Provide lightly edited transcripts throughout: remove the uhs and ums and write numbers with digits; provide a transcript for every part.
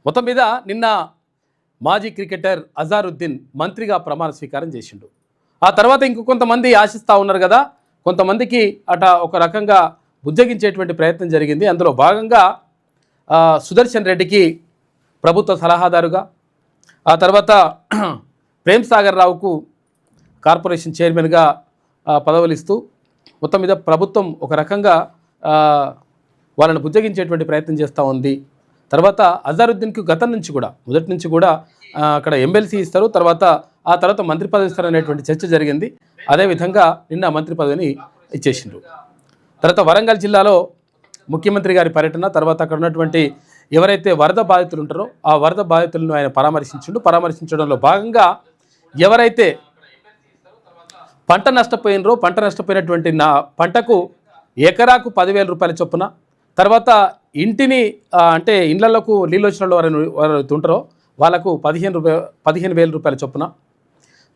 మొత్తం మీద నిన్న మాజీ క్రికెటర్ అజారుద్దీన్ మంత్రిగా ప్రమాణ స్వీకారం చేసిండు. ఆ తర్వాత కొంతమంది ఆశిస్తూ ఉన్నారు కదా, కొంతమందికి ఒక రకంగా బుజ్జగించేటువంటి ప్రయత్నం జరిగింది. అందులో భాగంగా సుదర్శన్ రెడ్డికి ప్రభుత్వ సలహాదారుగా, ఆ తర్వాత ప్రేమ్ సాగర్ రావుకు కార్పొరేషన్ చైర్మన్గా పదవులు ఇస్తూ మొత్తం మీద ప్రభుత్వం ఒక రకంగా వాళ్ళని బుజ్జగించేటువంటి ప్రయత్నం చేస్తూ ఉంది. తర్వాత అజారుద్దీన్కి గతం నుంచి కూడా మొదటి నుంచి కూడా అక్కడ ఎమ్మెల్సీ ఇస్తారు, ఆ తర్వాత మంత్రి పదవి ఇస్తారు అనేటువంటి చర్చ జరిగింది. అదేవిధంగా నిన్న మంత్రి పదవిని ఇచ్చేసిండ్రు. తర్వాత వరంగల్ జిల్లాలో ముఖ్యమంత్రి గారి పర్యటన, తర్వాత అక్కడ ఉన్నటువంటి ఎవరైతే వరద బాధితులు ఉంటారో ఆ వరద బాధితులను ఆయన పరామర్శించడంలో భాగంగా ఎవరైతే పంట నష్టపోయినటువంటి పంటకు ఎకరాకు 10,000 రూపాయల చొప్పున, తర్వాత ఇంటిని అంటే ఇళ్లలకు నీళ్ళు వచ్చిన వారు ఉంటారో వాళ్ళకు 15,000 రూపాయల చొప్పున,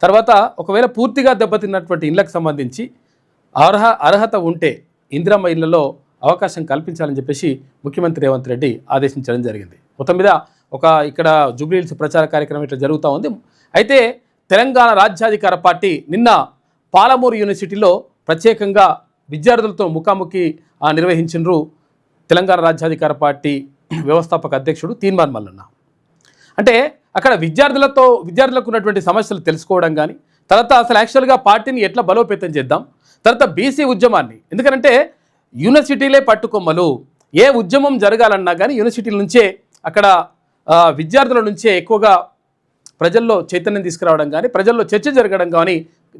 తర్వాత ఒకవేళ పూర్తిగా దెబ్బతిన్నటువంటి ఇళ్లకు సంబంధించి అర్హత ఉంటే ఇందిరమ్మ ఇళ్లలో అవకాశం కల్పించాలని చెప్పేసి ముఖ్యమంత్రి రేవంత్ రెడ్డి ఆదేశించడం జరిగింది. మొత్తం మీద ఇక్కడ జూబ్లీహిల్స్ ప్రచార కార్యక్రమం ఇట్లా జరుగుతూ ఉంది. అయితే తెలంగాణ రాజ్యాధికార పార్టీ నిన్న పాలమూరు యూనివర్సిటీలో ప్రత్యేకంగా విద్యార్థులతో ముఖాముఖి నిర్వహించినారు తెలంగాణ రాజ్యాధికార పార్టీ వ్యవస్థాపక అధ్యక్షుడు తీన్మార్ మల్లన్న. అంటే అక్కడ విద్యార్థులకు ఉన్నటువంటి సమస్యలు తెలుసుకోవడం కానీ, తర్వాత అసలు యాక్చువల్గా పార్టీని ఎట్లా బలోపేతం చేద్దాం, తర్వాత బీసీ ఉద్యమాన్ని, ఎందుకంటే యూనివర్సిటీలే పట్టుకొమ్మలు, ఏ ఉద్యమం జరగాలన్నా కానీ యూనివర్సిటీల నుంచే అక్కడ విద్యార్థుల నుంచే ఎక్కువగా ప్రజల్లో చైతన్యం తీసుకురావడం కానీ, ప్రజల్లో చర్చ జరగడం కానీ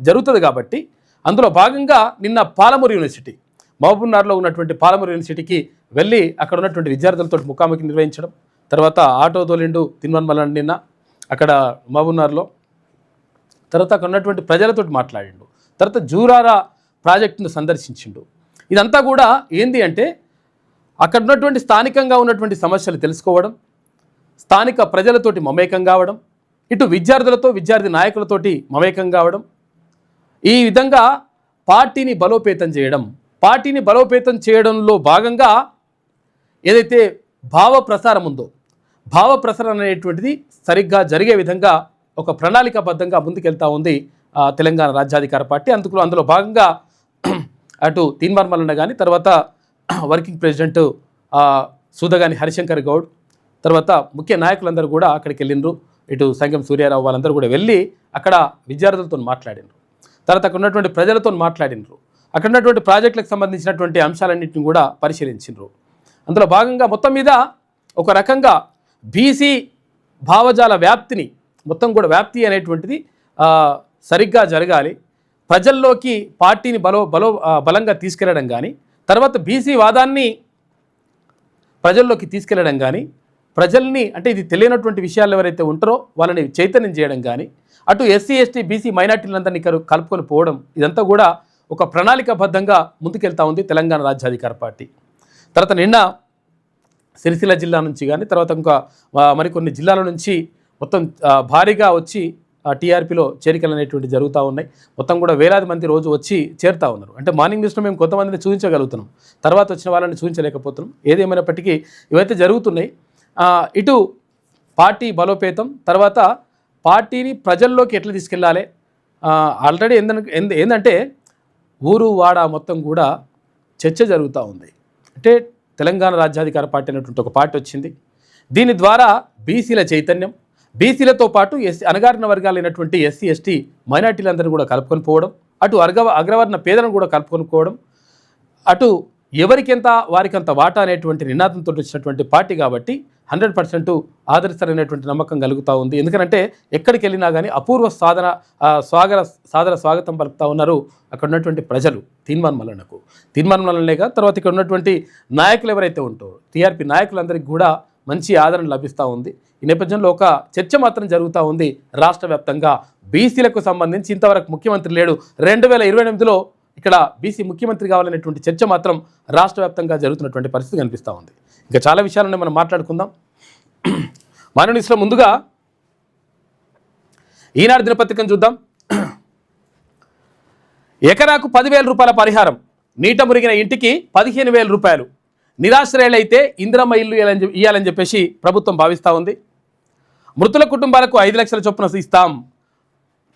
జరుగుతుంది. కాబట్టి అందులో భాగంగా నిన్న పాలమూరు యూనివర్సిటీ, మహబూబ్నగర్లో ఉన్నటువంటి పాలమూరు యూనివర్సిటీకి వెళ్ళి అక్కడ ఉన్నటువంటి విద్యార్థులతో ముఖాముఖి నిర్వహించడం, తర్వాత ఆటో తోలిండు తీన్మార్ మల్లన్న నిన్న అక్కడ మహబూబ్నగర్లో, తర్వాత అక్కడ ఉన్నటువంటి ప్రజలతో మాట్లాడిండు, తర్వాత జూరారా ప్రాజెక్టును సందర్శించిండు. ఇదంతా కూడా ఏంది అంటే అక్కడ ఉన్నటువంటి స్థానికంగా ఉన్నటువంటి సమస్యలు తెలుసుకోవడం, స్థానిక ప్రజలతోటి మమేకం కావడం, ఇటు విద్యార్థి నాయకులతోటి మమేకం కావడం, ఈ విధంగా పార్టీని బలోపేతం చేయడంలో భాగంగా ఏదైతే భావ ప్రసారం ఉందో, భావ ప్రసారం అనేటువంటిది సరిగ్గా జరిగే విధంగా ఒక ప్రణాళికాబద్ధంగా ముందుకెళ్తా ఉంది తెలంగాణ రాజ్యాధికార పార్టీ. అందులో భాగంగా అటు తీన్మార్ మల్లన్న కానీ, తర్వాత వర్కింగ్ ప్రెసిడెంట్ సూదగాని హరిశంకర్ గౌడ్, తర్వాత ముఖ్య నాయకులందరూ కూడా అక్కడికి వెళ్ళిండ్రు. ఇటు సంగం సూర్యారావు వాళ్ళందరూ కూడా వెళ్ళి అక్కడ విద్యార్థులతో మాట్లాడినరు, తర్వాత అక్కడ ఉన్నటువంటి ప్రజలతో మాట్లాడినరు, అక్కడ ఉన్నటువంటి ప్రాజెక్టులకు సంబంధించినటువంటి అంశాలన్నింటినీ కూడా పరిశీలించినరు. అందులో భాగంగా మొత్తం మీద ఒక రకంగా బీసీ భావజాల వ్యాప్తి అనేటువంటిది సరిగ్గా జరగాలి, ప్రజల్లోకి పార్టీని బలంగా తీసుకెళ్లడం కానీ, తర్వాత బీసీ వాదాన్ని ప్రజల్లోకి తీసుకెళ్లడం కానీ, ప్రజల్ని అంటే ఇది తెలియనటువంటి విషయాలు ఎవరైతే ఉంటారో వాళ్ళని చైతన్యం చేయడం కానీ, అటు ఎస్సీ ఎస్టీ బీసీ మైనార్టీలందరినీ కలుపుకొని పోవడం, ఇదంతా కూడా ఒక ప్రణాళికాబద్ధంగా ముందుకెళ్తా ఉంది తెలంగాణ రాజ్యాధికార పార్టీ. తర్వాత నిన్న సిరిసిల్ల జిల్లా నుంచి కానీ, తర్వాత ఇంకా మరికొన్ని జిల్లాల నుంచి మొత్తం భారీగా వచ్చి టీఆర్పీలో చేరికలు అనేటువంటి జరుగుతూ ఉన్నాయి. మొత్తం కూడా వేలాది మంది రోజు వచ్చి చేరుతూ ఉన్నారు. అంటే మార్నింగ్ న్యూస్లో మేము కొంతమందిని చూపించగలుగుతున్నాం, తర్వాత వచ్చిన వాళ్ళని చూపించలేకపోతున్నాం. ఏదేమైనప్పటికీ ఇవైతే జరుగుతున్నాయి. ఇటు పార్టీ బలోపేతం, తర్వాత పార్టీని ప్రజల్లోకి ఎట్లా తీసుకెళ్ళాలి, ఆల్రెడీ ఏంటంటే ఊరు వాడ మొత్తం కూడా చర్చ జరుగుతూ ఉంది. అంటే తెలంగాణ రాజ్యాధికార పార్టీ అనేటువంటి ఒక పార్టీ వచ్చింది. దీని ద్వారా బీసీల చైతన్యం, బీసీలతో పాటు అణగారిన వర్గాలైనటువంటి ఎస్సీ ఎస్టీ మైనార్టీలందరినీ కూడా కలుపుకొని పోవడం, అటు అగ్రవర్ణ పేదలను కూడా కలుపుకొని పోవడం, అటు ఎవరికెంత వారికంత వాటా అనేటువంటి నినాదంతో వచ్చినటువంటి పార్టీ కాబట్టి 100% ఆదరిస్తారనేటువంటి నమ్మకం కలుగుతూ ఉంది. ఎందుకంటే ఎక్కడికి వెళ్ళినా కానీ అపూర్వ స్వాగతం పలుకుతూ ఉన్నారు అక్కడ ఉన్నటువంటి ప్రజలు తీన్మార్ మల్లన్నగా. తర్వాత ఇక్కడ ఉన్నటువంటి నాయకులు ఎవరైతే ఉంటారో టీఆర్పీ నాయకులందరికీ కూడా మంచి ఆదరణ లభిస్తూ ఉంది. ఈ నేపథ్యంలో ఒక చర్చ మాత్రం జరుగుతూ ఉంది రాష్ట్ర వ్యాప్తంగా. బీసీలకు సంబంధించి ఇంతవరకు ముఖ్యమంత్రి లేడు, 2028లో ఇక్కడ బీసీ ముఖ్యమంత్రి కావాలనేటువంటి చర్చ మాత్రం రాష్ట్ర వ్యాప్తంగా జరుగుతున్నటువంటి పరిస్థితి కనిపిస్తూ ఉంది. ఇంకా చాలా విషయాలను మనం మాట్లాడుకుందాం. మాన్యునిస్లో ముందుగా ఈనాడు దినపత్రికను చూద్దాం. ఎకరాకు 10,000 రూపాయల పరిహారం, నీట మురిగిన ఇంటికి 15,000 రూపాయలు. నిరాశ్రయులైతే ఇందిరమ్మ ఇల్లు ఇవ్వాలని చెప్పేసి ప్రభుత్వం భావిస్తూ ఉంది. మృతుల కుటుంబాలకు 5 లక్షల చొప్పున ఇస్తాం.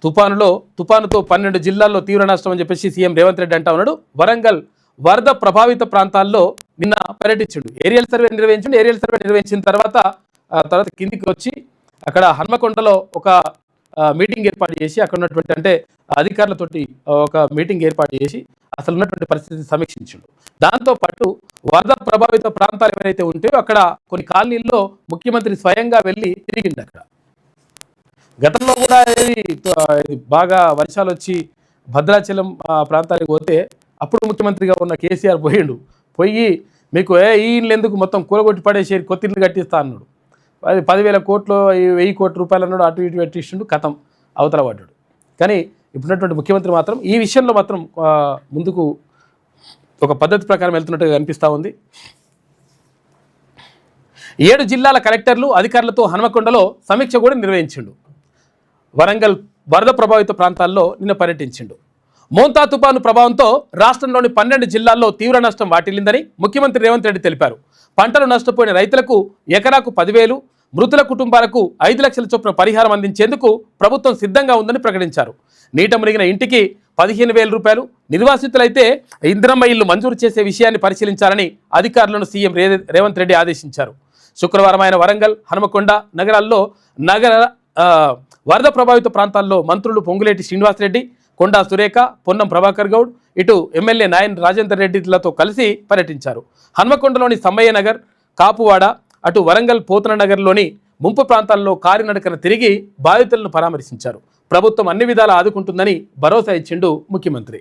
తుఫానుతో 12 జిల్లాల్లో తీవ్ర నష్టం అని చెప్పేసి సీఎం రేవంత్ రెడ్డి అంటా ఉన్నాడు. వరంగల్ వరద ప్రభావిత ప్రాంతాల్లో నిన్న పర్యటించాడు. ఏరియల్ సర్వే నిర్వహించిన తర్వాత కిందికి వచ్చి అక్కడ హన్మకొండలో ఒక మీటింగ్ ఏర్పాటు చేసి అక్కడ ఉన్నటువంటి అంటే అధికారులతోటి ఒక మీటింగ్ ఏర్పాటు చేసి అసలు ఉన్నటువంటి పరిస్థితిని సమీక్షించాడు. దాంతోపాటు వరద ప్రభావిత ప్రాంతాలు ఏవైతే ఉంటాయో అక్కడ కొన్ని కాలనీల్లో ముఖ్యమంత్రి స్వయంగా వెళ్ళి తిరిగిండు. అక్కడ గతంలో కూడా బాగా వర్షాలు వచ్చి భద్రాచలం ప్రాంతానికి పోతే అప్పుడు ముఖ్యమంత్రిగా ఉన్న కేసీఆర్ పోయి మీకు ఈ ఇల్లు ఎందుకు మొత్తం కూలగొట్టి పడేసి కొత్త ఇల్లు కట్టిస్తా అన్నాడు. అది 10,000 కోట్లు 1,000 కోట్ల రూపాయలు అన్నాడు. అటు ఇటు పెట్టిండు, కథం అవతల పడ్డాడు. కానీ ఇప్పుడున్నటువంటి ముఖ్యమంత్రి మాత్రం ఈ విషయంలో మాత్రం ముందుకు ఒక పద్ధతి ప్రకారం వెళ్తున్నట్టుగా కనిపిస్తూ ఉంది. 7 జిల్లాల కలెక్టర్లు అధికారులతో హన్మకొండలో సమీక్ష కూడా నిర్వహించిండు. వరంగల్ వరద ప్రభావిత ప్రాంతాల్లో నిన్న పర్యటించిండు. మోంతా తుపాను ప్రభావంతో రాష్ట్రంలోని 12 జిల్లాల్లో తీవ్ర నష్టం వాటిల్లిందని ముఖ్యమంత్రి రేవంత్ రెడ్డి తెలిపారు. పంటలు నష్టపోయిన రైతులకు ఎకరాకు 10,000, మృతుల కుటుంబాలకు 5 లక్షల చొప్పున పరిహారం అందించేందుకు ప్రభుత్వం సిద్ధంగా ఉందని ప్రకటించారు. నీట మునిగిన ఇంటికి 15,000 రూపాయలు, నిర్వాసితులైతే ఇందిరమ్మ ఇల్లు మంజూరు చేసే విషయాన్ని పరిశీలించాలని అధికారులను సీఎం రేవంత్ రెడ్డి ఆదేశించారు. శుక్రవారం ఆయన వరంగల్, హనుమకొండ నగరాల్లో వరద ప్రభావిత ప్రాంతాల్లో మంత్రులు పొంగులేటి శ్రీనివాసరెడ్డి, కొండా సురేఖ, పొన్నం ప్రభాకర్ గౌడ్, ఇటు ఎమ్మెల్యే నాయన్ రాజేందర్ రెడ్డిలతో కలిసి పర్యటించారు. హన్మకొండలోని సమ్మయ్య నగర్, కాపువాడ, అటు వరంగల్ పోతన నగర్లోని ముంపు ప్రాంతాల్లో కాలినడకన తిరిగి బాధితులను పరామర్శించారు. ప్రభుత్వం అన్ని విధాలా ఆదుకుంటుందని భరోసా ఇచ్చిండు ముఖ్యమంత్రి.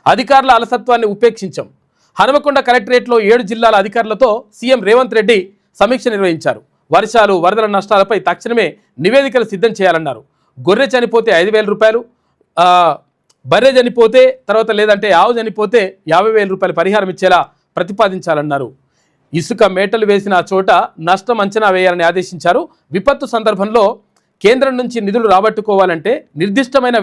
అధికారుల అలసత్వాన్ని ఉపేక్షించాం. హనుమకొండ కలెక్టరేట్లో 7 జిల్లాల అధికారులతో సీఎం రేవంత్ రెడ్డి సమీక్ష నిర్వహించారు. వర్షాలు, వరదల నష్టాలపై తక్షణమే నివేదికలు సిద్ధం చేయాలన్నారు. గొర్రె చనిపోతే 5,000 రూపాయలు, బర్రె చనిపోతే తర్వాత లేదంటే ఆవు చనిపోతే 50,000 రూపాయలు పరిహారం ఇచ్చేలా ప్రతిపాదించాలన్నారు. ఇసుక మేటలు వేసిన చోట నష్టం అంచనా వేయాలని ఆదేశించారు. విపత్తు సందర్భంలో కేంద్రం నుంచి నిధులు రాబట్టుకోవాలంటే నిర్దిష్టమైన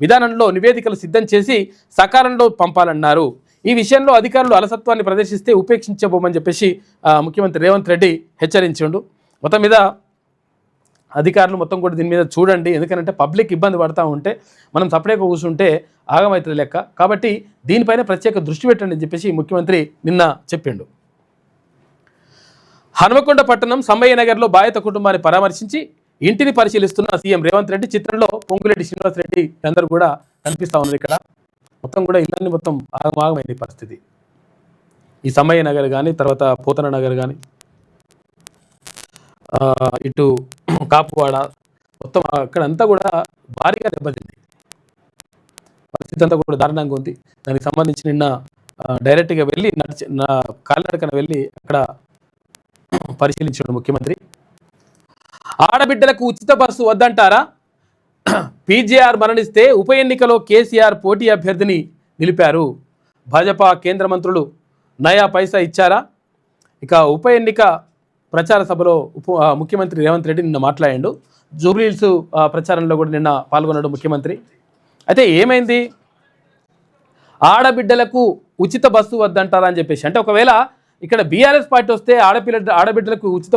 విధానంలో నివేదికలు సిద్ధం చేసి సకాలంలో పంపాలన్నారు. ఈ విషయంలో అధికారులు అలసత్వాన్ని ప్రదర్శిస్తే ఉపేక్షించబోమని చెప్పేసి ముఖ్యమంత్రి రేవంత్ రెడ్డి హెచ్చరించిండు. మొత్తం మీద అధికారులు మొత్తం కూడా దీని మీద చూడండి. ఎందుకంటే పబ్లిక్ ఇబ్బంది పడతా ఉంటే మనం సపరేట్గా కూర్చుంటే ఆగమవుతుంది లెక్క. కాబట్టి దీనిపైన ప్రత్యేక దృష్టి పెట్టండి అని చెప్పేసి ముఖ్యమంత్రి నిన్న చెప్పిండు. హనుమకొండ పట్టణం సమ్మయ్య నగర్లో బాధిత కుటుంబాన్ని పరామర్శించి ఇంటిని పరిశీలిస్తున్న సీఎం రేవంత్ రెడ్డి. చిత్రంలో పొంగులేటి శ్రీనివాసరెడ్డి అందరూ కూడా కనిపిస్తూ ఉన్నారు. ఇక్కడ మొత్తం కూడా ఇళ్ళని మొత్తం ఆగమైంది పరిస్థితి. ఈ సమ్మయ్య నగర్ కానీ, తర్వాత పోతన నగర్ కానీ, ఇటు కాపువాడ, మొత్తం అక్కడంతా కూడా భారీగా దెబ్బతింది. పరిస్థితి అంతా కూడా దారుణంగా ఉంది. దానికి సంబంధించి నిన్న డైరెక్ట్గా వెళ్ళి కాలినడకన వెళ్ళి అక్కడ పరిశీలించాడు ముఖ్యమంత్రి. ఆడబిడ్డలకు ఉచిత బస్సు వద్దంటారా? పీజేఆర్ మరణిస్తే ఉప ఎన్నికలో కేసీఆర్ పోటీ అభ్యర్థిని నిలిపారు. భాజపా కేంద్ర మంత్రులు నయా పైసా ఇచ్చారా? ఇక ఉప ఎన్నిక ప్రచార సభలో ముఖ్యమంత్రి రేవంత్ రెడ్డి నిన్న మాట్లాడాడు. జూబ్లీహిల్స్ ప్రచారంలో కూడా నిన్న పాల్గొన్నాడు ముఖ్యమంత్రి. అయితే ఏమైంది? ఆడబిడ్డలకు ఉచిత బస్సు వద్దంటారా అని చెప్పేసి, అంటే ఒకవేళ ఇక్కడ బీఆర్ఎస్ పార్టీ వస్తే ఆడబిడ్డలకు ఉచిత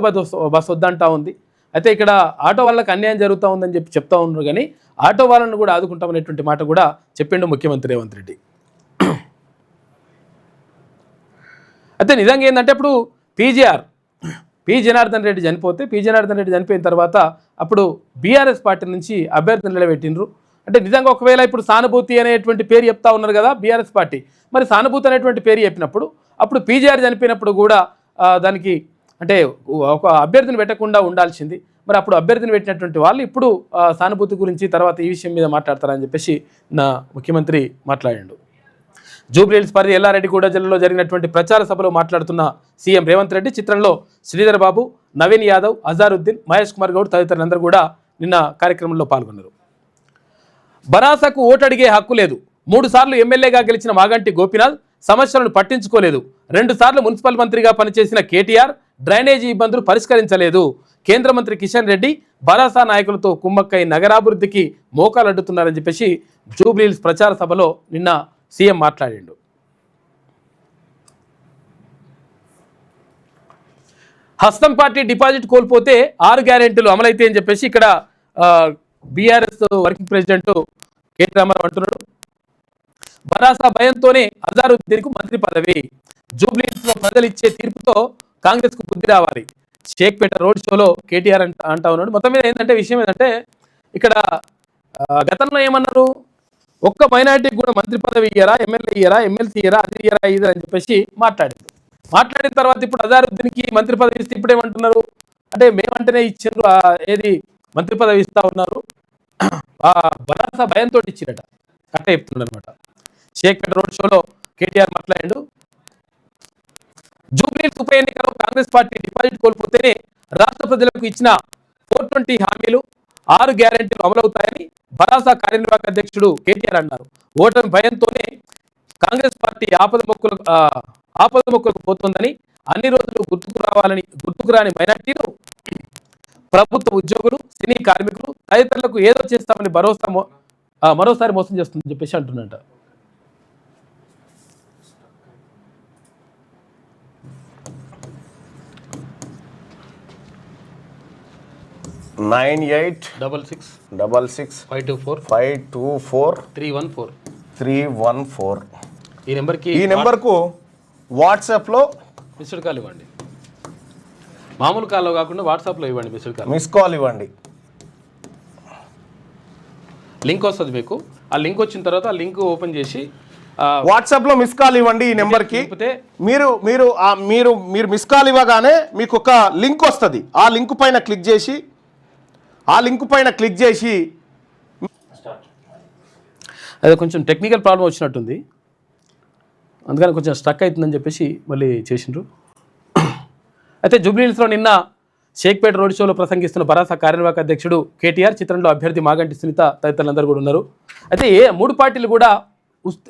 బస్సు వద్దంటా ఉంది. అయితే ఇక్కడ ఆటో వాళ్ళకి అన్యాయం జరుగుతూ ఉందని చెప్తా ఉన్నారు. కానీ ఆటో వాళ్ళను కూడా ఆదుకుంటామనేటువంటి మాట కూడా చెప్పిండు ముఖ్యమంత్రి రేవంత్ రెడ్డి. అయితే నిజంగా ఏంటంటే ఇప్పుడు పి జనార్దన్ రెడ్డి చనిపోయిన తర్వాత అప్పుడు బీఆర్ఎస్ పార్టీ నుంచి అభ్యర్థిని నిలబెట్టినరు. అంటే నిజంగా ఒకవేళ ఇప్పుడు సానుభూతి అనేటువంటి పేరు చెప్తా ఉన్నారు కదా బీఆర్ఎస్ పార్టీ, మరి సానుభూతి అనేటువంటి పేరు చెప్పినప్పుడు అప్పుడు పీజేఆర్ చనిపోయినప్పుడు కూడా దానికి అంటే ఒక అభ్యర్థిని పెట్టకుండా ఉండాల్సింది. మరి అప్పుడు అభ్యర్థిని పెట్టినటువంటి వాళ్ళు ఇప్పుడు సానుభూతి గురించి తర్వాత ఈ విషయం మీద మాట్లాడతారని చెప్పేసి నా ముఖ్యమంత్రి మాట్లాడాడు. జూబ్లీహిల్స్ పరిధి ఎల్లారెడ్డిగూడ జిల్లాలో జరిగినటువంటి ప్రచార సభలో మాట్లాడుతున్న సీఎం రేవంత్ రెడ్డి చిత్రంలో శ్రీధర్ బాబు, నవీన్ యాదవ్, అజారుద్దీన్, మహేష్ కుమార్ గౌడ్ తదితరులందరూ కూడా నిన్న కార్యక్రమంలో పాల్గొన్నారు. బరాసకు ఓటు అడిగే హక్కు లేదు. 3 సార్లు ఎమ్మెల్యేగా గెలిచిన మాగంటి గోపీనాథ్ సమస్యలను పట్టించుకోలేదు. 2 సార్లు మున్సిపల్ మంత్రిగా పనిచేసిన కేటీఆర్ డ్రైనేజీ ఇబ్బందులు పరిష్కరించలేదు. కేంద్ర మంత్రి కిషన్ రెడ్డి బరాసా నాయకులతో కుమ్మక్కై నగరాభివృద్ధికి మోకాలు అడ్డుతున్నారని చెప్పేసి జూబ్లీహిల్స్ ప్రచార సభలో నిన్న సీఎం మాట్లాడిండు. హస్తం పార్టీ డిపాజిట్ కోల్పోతే 6 గ్యారెంటీలు అమలైతే అని చెప్పేసి ఇక్కడ BRS working president KT Rama Rao అంటున్నాడు. భరాసా భయంతోనే అజారుద్దీన్కు మంత్రి పదవి. జూబ్లీహిల్స్ లో ప్రజలు ఇచ్చే తీర్పుతో కాంగ్రెస్ కు బుద్ధి రావాలి. షేక్పేట రోడ్ షోలో కేటీఆర్ అంటా ఉన్నాడు. మొత్తం మీద ఏంటంటే విషయం ఏంటంటే ఇక్కడ గతంలో ఏమన్నారు, ఒక్క మైనారిటీకి కూడా మంత్రి పదవి ఇయ్యరా, ఎమ్మెల్యే ఇయ్యరా, ఎమ్మెల్సీ ఇయ్యరా, అది ఇయ్యరా ఇది అని చెప్పేసి మాట్లాడిన తర్వాత ఇప్పుడు అజారుద్దీన్కి మంత్రి పదవి ఇస్తే ఇప్పుడు ఏమంటున్నారు అంటే మేమంటేనే ఇచ్చారు, ఏది మంత్రి పదవి ఇస్తా ఉన్నారు, భరాసా భయంతో ఇచ్చిరట అట్లా చెప్తున్నారు అనమాట. షేక్పేట రోడ్ షోలో కేటీఆర్ మాట్లాడాడు. జూబ్లీహిల్స్ ఉప ఎన్నికలో కాంగ్రెస్ పార్టీ డిపాజిట్ కోల్పోతేనే రాష్ట్ర ప్రజలకు ఇచ్చిన 420 హామీలు 6 గ్యారెంటీలు అమలవుతాయని భరాసా కార్యనిర్వాహక అధ్యక్షుడు కేటీఆర్ అన్నారు. ఓటమి భయంతోనే కాంగ్రెస్ పార్టీ ఆపద మొక్కలకు పోతుందని, అన్ని రోజులు గుర్తుకు రాని మైనార్టీలు, ప్రభుత్వ ఉద్యోగులు, సినీ కార్మికులు తదితరులకు ఏదో చేస్తామని మరోసారి మోసం చేస్తుందని చెప్పేసి అంటున్నట. నైన్ 8866 524 314 ఈ నెంబర్కు వాట్సాప్లో మిస్డ్ కాల్ ఇవ్వండి. మామూలు కాల్లో కాకుండా వాట్సాప్లో ఇవ్వండి. మిస్ కాల్ ఇవ్వండి. లింక్ వస్తుంది మీకు. ఆ లింక్ వచ్చిన తర్వాత ఆ లింక్ ఓపెన్ చేసి వాట్సాప్లో మిస్ కాల్ ఇవ్వండి. ఈ నెంబర్కి మీరు మీరు మీరు మీరు మిస్ కాల్ ఇవ్వగానే మీకు ఒక లింక్ వస్తుంది. ఆ లింక్ పైన క్లిక్ చేసి అది కొంచెం టెక్నికల్ ప్రాబ్లం వచ్చినట్టుంది, అందుకని కొంచెం స్ట్రక్ అవుతుందని చెప్పేసి మళ్ళీ చేసిండ్రు. అయితే జూబ్లీహిల్స్లో నిన్న షేక్పేట రోడ్ షోలో ప్రసంగిస్తున్న భరాసా కార్యనిర్వాహక అధ్యక్షుడు కేటీఆర్, చిత్రంలో అభ్యర్థి మాగంటి సునీత తదితరులందరూ కూడా ఉన్నారు. అయితే 3 పార్టీలు కూడా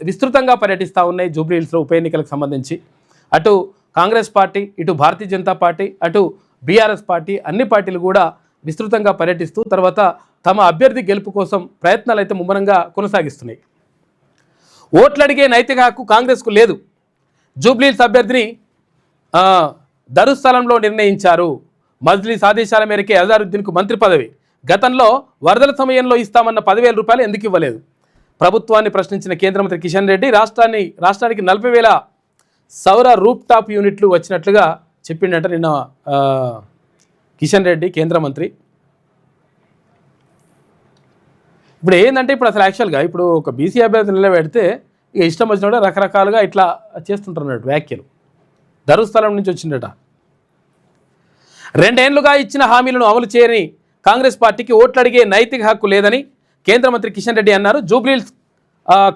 విస్తృతంగా పర్యటిస్తూ ఉన్నాయి జూబ్లీహిల్స్లో ఉప ఎన్నికలకు సంబంధించి. అటు కాంగ్రెస్ పార్టీ, ఇటు భారతీయ జనతా పార్టీ, అటు బీఆర్ఎస్ పార్టీ, అన్ని పార్టీలు కూడా విస్తృతంగా పర్యటిస్తూ తర్వాత తమ అభ్యర్థి గెలుపు కోసం ప్రయత్నాలు అయితే ముమ్మరంగా కొనసాగిస్తున్నాయి. ఓట్లు అడిగే నైతిక హక్కు కాంగ్రెస్కు లేదు. జూబ్లీహిల్స్ అభ్యర్థిని ధరుస్థలంలో నిర్ణయించారు. మజ్లిస్ ఆదేశాల మేరకే అజారుద్దీన్కు మంత్రి పదవి. గతంలో వరదల సమయంలో ఇస్తామన్న 10,000 రూపాయలు ఎందుకు ఇవ్వలేదు? ప్రభుత్వాన్ని ప్రశ్నించిన కేంద్ర మంత్రి కిషన్ రెడ్డి రాష్ట్రానికి 40,000 సౌర రూప్ టాప్ యూనిట్లు వచ్చినట్లుగా చెప్పిండట నిన్న కిషన్ రెడ్డి కేంద్ర మంత్రి. ఇప్పుడు ఏంటంటే ఇప్పుడు అసలు యాక్చువల్గా ఇప్పుడు ఒక బీసీ అభ్యర్థి నిలబెడితే ఇక ఇష్టం వచ్చినట్టు రకరకాలుగా ఇట్లా చేస్తుంటున్నాడు వ్యాఖ్యలు. ధరుస్థలం నుంచి వచ్చిందట. 2 ఏళ్లుగా ఇచ్చిన హామీలను అమలు చేయని కాంగ్రెస్ పార్టీకి ఓట్లు అడిగే నైతిక హక్కు లేదని కేంద్ర మంత్రి కిషన్ రెడ్డి అన్నారు. జూబ్లీహిల్స్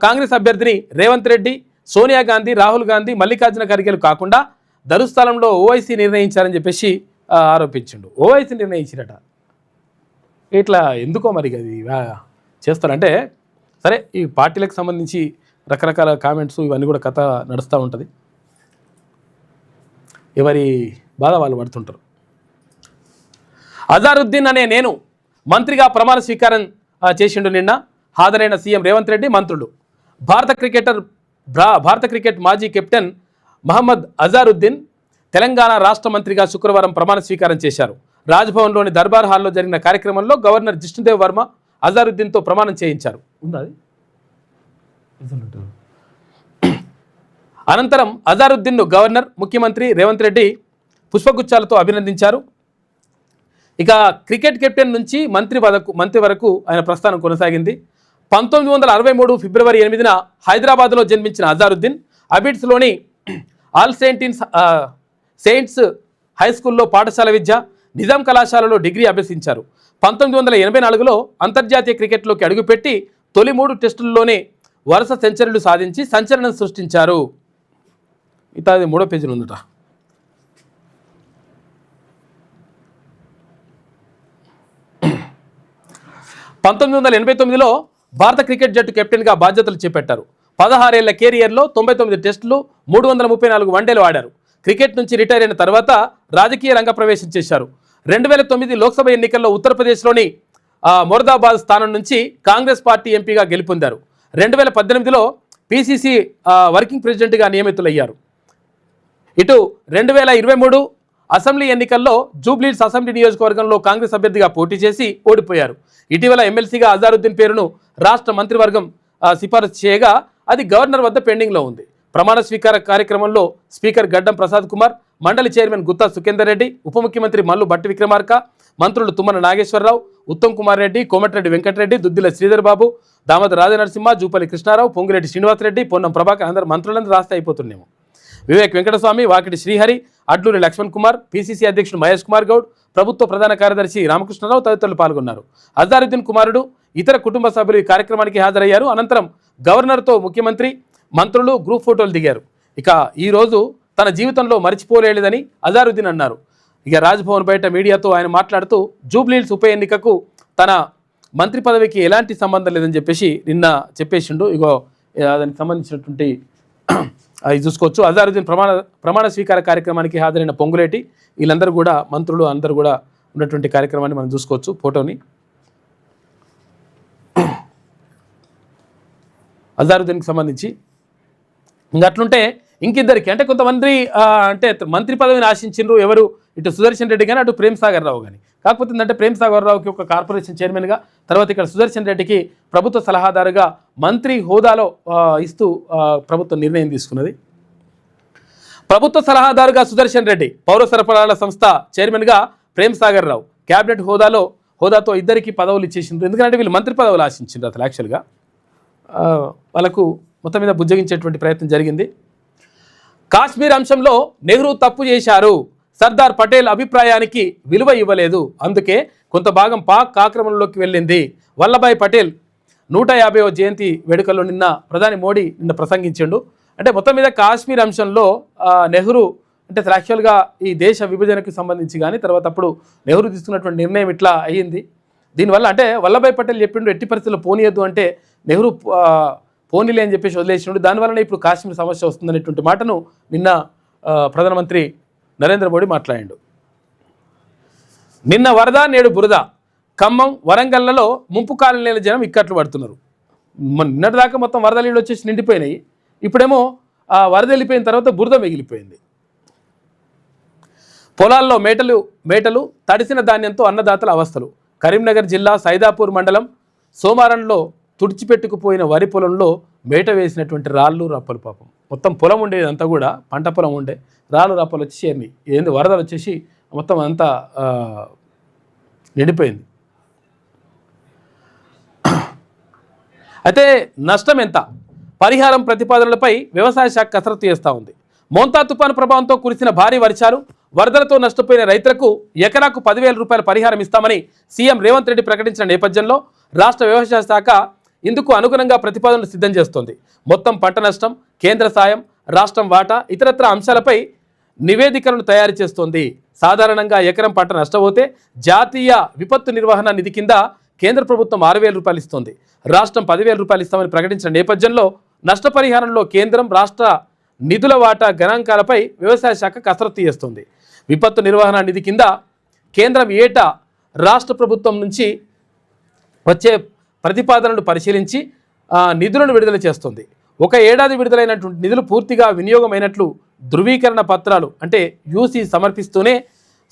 కాంగ్రెస్ అభ్యర్థిని రేవంత్ రెడ్డి, సోనియా గాంధీ, రాహుల్ గాంధీ, మల్లికార్జున ఖర్గేలు కాకుండా ధరుస్థలంలో ఓవైసీ నిర్ణయించారని చెప్పేసి ఆరోపించిండు. ఓవైసీ నిర్ణయించిరట. ఇట్లా ఎందుకో మరి అది చేస్తారంటే సరే, ఈ పార్టీలకు సంబంధించి రకరకాల కామెంట్స్ ఇవన్నీ కూడా కథ నడుస్తూ ఉంటుంది. ఎవరి బాధ వాళ్ళు పడుతుంటారు. అజారుద్దీన్ అనే నేను మంత్రిగా ప్రమాణ స్వీకారం చేసిండు. నిన్న హాజరైన సీఎం రేవంత్ రెడ్డి, మంత్రులు. భారత క్రికెట్ మాజీ కెప్టెన్ మహమ్మద్ అజారుద్దీన్ తెలంగాణ రాష్ట్ర మంత్రిగా శుక్రవారం ప్రమాణ స్వీకారం చేశారు. రాజ్భవన్లోని దర్బార్ హాల్లో జరిగిన కార్యక్రమంలో గవర్నర్ జిష్ణుదేవ్ వర్మ అజారుద్దీన్తో ప్రమాణం చేయించారు. అనంతరం అజారుద్దీన్ను గవర్నర్, ముఖ్యమంత్రి రేవంత్ రెడ్డి పుష్పగుచ్చాలతో అభినందించారు. ఇక క్రికెట్ కెప్టెన్ నుంచి మంత్రి వరకు ఆయన ప్రస్థానం కొనసాగింది. 1963 ఫిబ్రవరి 8న హైదరాబాద్లో జన్మించిన అజారుద్దీన్ అబిడ్స్లోని ఆల్ సెయింట్స్ హై స్కూల్లో పాఠశాల విద్య, నిజాం కళాశాలలో డిగ్రీ అభ్యసించారు. 1984లో అంతర్జాతీయ క్రికెట్లోకి అడుగుపెట్టి తొలి 3 టెస్టుల్లోనే వరుస సెంచరీలు సాధించి సంచలనం సృష్టించారు. ఇది 3వ పేజీలో ఉందట. లో భారత క్రికెట్ జట్టు కెప్టెన్గా బాధ్యతలు చేపట్టారు. 16 ఏళ్ల కెరియర్లో 99 టెస్టులు, 334 వన్డేలు ఆడారు. క్రికెట్ నుంచి రిటైర్ అయిన తర్వాత రాజకీయ రంగ ప్రవేశం చేశారు. 2009 లోక్సభ ఎన్నికల్లో ఉత్తరప్రదేశ్లోని మొరదాబాద్ స్థానం నుంచి కాంగ్రెస్ పార్టీ ఎంపీగా గెలుపొందారు. 2018లో పిసిసి వర్కింగ్ ప్రెసిడెంట్గా నియమితులయ్యారు. ఇటు 2023 అసెంబ్లీ ఎన్నికల్లో జూబ్లీహిల్స్ అసెంబ్లీ నియోజకవర్గంలో కాంగ్రెస్ అభ్యర్థిగా పోటీ చేసి ఓడిపోయారు. ఇటీవల ఎమ్మెల్సీగా అజారుద్దీన్ పేరును రాష్ట్ర మంత్రివర్గం సిఫారసు చేయగా అది గవర్నర్ వద్ద పెండింగ్లో ఉంది. ప్రమాణ స్వీకార కార్యక్రమంలో స్పీకర్ గడ్డం ప్రసాద్ కుమార్, మండలి చైర్మన్ గుత్తా సుఖేందర్ రెడ్డి, ఉప ముఖ్యమంత్రి మల్లు భట్టి విక్రమార్క, మంత్రులు తుమ్మల నాగేశ్వరరావు, ఉత్తమ్ కుమార్ రెడ్డి, కోమటిరెడ్డి వెంకటరెడ్డి, దుద్దిల శ్రీధర్ బాబు, దామోదర రాజనరసింహ, జూపల్లి కృష్ణారావు, పొంగిరెడ్డి శ్రీనివాసరెడ్డి, పొన్నం ప్రభాకర్ అందరు మంత్రులందరూ రాస్తే అయిపోతున్నాము. వివేక్ వెంకటస్వామి, వాకిటి శ్రీహరి, అడ్లూరి లక్ష్మణ్ కుమార్, పిసిసి అధ్యక్షుడు మహేష్ కుమార్ గౌడ్, ప్రభుత్వ ప్రధాన కార్యదర్శి రామకృష్ణరావు తదితరులు పాల్గొన్నారు. అజారుద్దీన్ కుమారుడు, ఇతర కుటుంబ సభ్యులు ఈ కార్యక్రమానికి హాజరయ్యారు. అనంతరం గవర్నర్తో ముఖ్యమంత్రి, మంత్రులు గ్రూప్ ఫోటోలు దిగారు. ఇక ఈరోజు తన జీవితంలో మరిచిపోలేదని అజారుద్దీన్ అన్నారు. ఇక రాజ్భవన్ బయట మీడియాతో ఆయన మాట్లాడుతూ జూబ్లీహిల్స్ ఉప ఎన్నికకు తన మంత్రి పదవికి ఎలాంటి సంబంధం లేదని చెప్పేసి నిన్న చెప్పేసిండు. ఇగో దానికి సంబంధించినటువంటి ఇది చూసుకోవచ్చు. అజారుద్దీన్ ప్రమాణ స్వీకార కార్యక్రమానికి హాజరైన పొంగులేటి వీళ్ళందరూ కూడా మంత్రులు అందరూ కూడా ఉన్నటువంటి కార్యక్రమాన్ని మనం చూసుకోవచ్చు ఫోటోని. అజారుద్దీన్కి సంబంధించి ఇంకా అట్లుంటే ఇంకిద్దరికి అంటే కొంతమంది అంటే మంత్రి పదవిని ఆశించిండ్రు. ఎవరు? ఇటు సుదర్శన్ రెడ్డి కానీ అటు ప్రేమ్ సాగర్ రావు కానీ. కాకపోతే ఏంటంటే ప్రేమ్ సాగర్ రావుకి ఒక కార్పొరేషన్ చైర్మన్గా, తర్వాత ఇక్కడ సుదర్శన్ రెడ్డికి ప్రభుత్వ సలహాదారుగా మంత్రి హోదాలో ఇస్తూ ప్రభుత్వం నిర్ణయం తీసుకున్నది. ప్రభుత్వ సలహాదారుగా సుదర్శన్ రెడ్డి, పౌర సరఫరాల సంస్థ చైర్మన్గా ప్రేమ్ సాగర్ రావు, క్యాబినెట్ హోదాతో ఇద్దరికి పదవులు ఇచ్చేసిండ్రు. ఎందుకంటే వీళ్ళు మంత్రి పదవులు ఆశించిండ్రు. అసలు యాక్చువల్గా వాళ్ళకు మొత్తం మీద బుజ్జగించేటువంటి ప్రయత్నం జరిగింది. కాశ్మీర్ అంశంలో నెహ్రూ తప్పు చేశారు. సర్దార్ పటేల్ అభిప్రాయానికి విలువ ఇవ్వలేదు. అందుకే కొంత భాగం పాక్ ఆక్రమణలోకి వెళ్ళింది. వల్లభాయ్ పటేల్ 150వ జయంతి వేడుకల్లో నిన్న ప్రధాని మోడీ ప్రసంగించిండు. అంటే మొత్తం మీద కాశ్మీర్ అంశంలో నెహ్రూ అంటే యాక్చువల్గా ఈ దేశ విభజనకు సంబంధించి కానీ తర్వాత అప్పుడు నెహ్రూ తీసుకున్నటువంటి నిర్ణయం ఇట్లా అయ్యింది. దీనివల్ల అంటే వల్లభాయ్ పటేల్ చెప్పిండు ఎట్టి పరిస్థితుల్లో పోనీయద్దు అంటే నెహ్రూ పోనీలే అని చెప్పేసి వదిలేసినాడు. దానివల్లనే ఇప్పుడు కాశ్మీర్ సమస్య వస్తుందనేటువంటి మాటను నిన్న ప్రధానమంత్రి నరేంద్ర మోడీ మాట్లాడాడు. నిన్న వరద నేడు బురద. ఖమ్మం, వరంగల్లలో ముంపు కాలనీల జనం ఇక్కట్లు పడుతున్నారు. నిన్నటిదాకా మొత్తం వరద నీళ్ళు వచ్చేసి నిండిపోయినాయి. ఇప్పుడేమో ఆ వరద వెళ్ళిపోయిన తర్వాత బురద మిగిలిపోయింది. పొలాల్లో మేటలు తడిసిన ధాన్యంతో అన్నదాతల అవస్థలు. కరీంనగర్ జిల్లా సైదాపూర్ మండలం సోమారంలో తుడిచిపెట్టుకుపోయిన వరి పొలంలో మేట వేసినటువంటి రాళ్ళు రప్పలు. పాపం మొత్తం పొలం ఉండేది అంతా కూడా పంట పొలం ఉండే, రాళ్ళు రప్పలు వచ్చి చేరినాయి. ఏంది వరదలు వచ్చేసి మొత్తం అంతా నిండిపోయింది. అయితే నష్టం ఎంత? పరిహారం ప్రతిపాదనలపై వ్యవసాయ శాఖ కసరత్తు చేస్తూ ఉంది. మోంతా తుఫాను ప్రభావంతో కురిసిన భారీ వర్షాలు, వరదలతో నష్టపోయిన రైతులకు ఎకరాకు 10,000 రూపాయల పరిహారం ఇస్తామని సీఎం రేవంత్ రెడ్డి ప్రకటించిన నేపథ్యంలో రాష్ట్ర వ్యవసాయ శాఖ ఇందుకు అనుగుణంగా ప్రతిపాదనలు సిద్ధం చేస్తోంది. మొత్తం పంట నష్టం, కేంద్ర సాయం, రాష్ట్రం వాటా, ఇతరత్ర అంశాలపై నివేదికలను తయారు చేస్తోంది. సాధారణంగా ఎకరం పంట నష్టపోతే జాతీయ విపత్తు నిర్వహణ నిధి కింద కేంద్ర ప్రభుత్వం 6,000 రూపాయలు ఇస్తోంది. రాష్ట్రం 10,000 రూపాయలు ఇస్తామని ప్రకటించిన నేపథ్యంలో నష్టపరిహారంలో కేంద్రం, రాష్ట్ర నిధుల వాటా గణాంకాలపై వ్యవసాయ శాఖ కసరత్తు చేస్తోంది. విపత్తు నిర్వహణ నిధి కింద కేంద్రం ఏటా రాష్ట్ర ప్రభుత్వం నుంచి వచ్చే ప్రతిపాదనలు పరిశీలించి నిధులను విడుదల చేస్తుంది. ఒక ఏడాది విడుదలైనటువంటి నిధులు పూర్తిగా వినియోగమైనట్లు ధృవీకరణ పత్రాలు అంటే యూసీ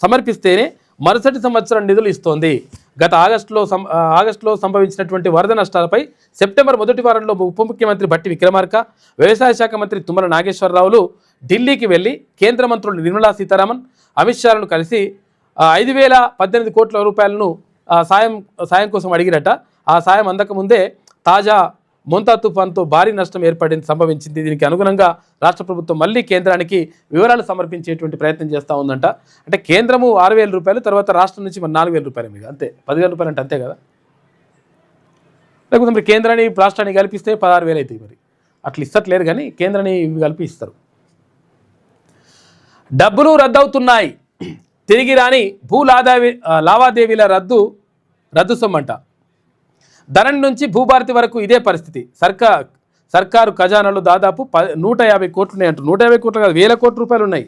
సమర్పిస్తేనే మరుసటి సంవత్సరం నిధులు ఇస్తోంది. గత ఆగస్టులో సంభవించినటువంటి వరద నష్టాలపై సెప్టెంబర్ మొదటి వారంలో ఉప ముఖ్యమంత్రి భట్టి విక్రమార్క, వ్యవసాయ శాఖ మంత్రి తుమ్మల నాగేశ్వరరావులు ఢిల్లీకి వెళ్లి కేంద్ర మంత్రులు నిర్మలా సీతారామన్, అమిత్ షాలను కలిసి 5,018 కోట్ల రూపాయలను సాయం కోసం అడిగిరట. ఆ సాయం అందకముందే తాజా మోంతా తుఫాన్తో భారీ నష్టం సంభవించింది. దీనికి అనుగుణంగా రాష్ట్ర ప్రభుత్వం మళ్ళీ కేంద్రానికి వివరాలు సమర్పించేటువంటి ప్రయత్నం చేస్తూ ఉందంట. అంటే కేంద్రము 6,000 రూపాయలు, తర్వాత రాష్ట్రం నుంచి మరి 4,000 రూపాయలు మీద అంతే. 10,000 రూపాయలు అంటే అంతే కదా. లేకపోతే మరి కేంద్రాన్ని రాష్ట్రాన్ని కలిపిస్తే 16,000 అవుతాయి. మరి అట్లా ఇస్తట్లేరు కానీ కేంద్రాన్ని కలిపి ఇస్తారు. డబ్బులు రద్దవుతున్నాయి, తిరిగి రాని లావాదేవీల రద్దు సొమ్మంట. ధరణి నుంచి భూభారతి వరకు ఇదే పరిస్థితి. సర్కారు ఖజానాలో దాదాపు 150 కోట్లు ఉన్నాయంటారు. 150 కోట్లు కాదు, 1,000 కోట్ల రూపాయలు ఉన్నాయి.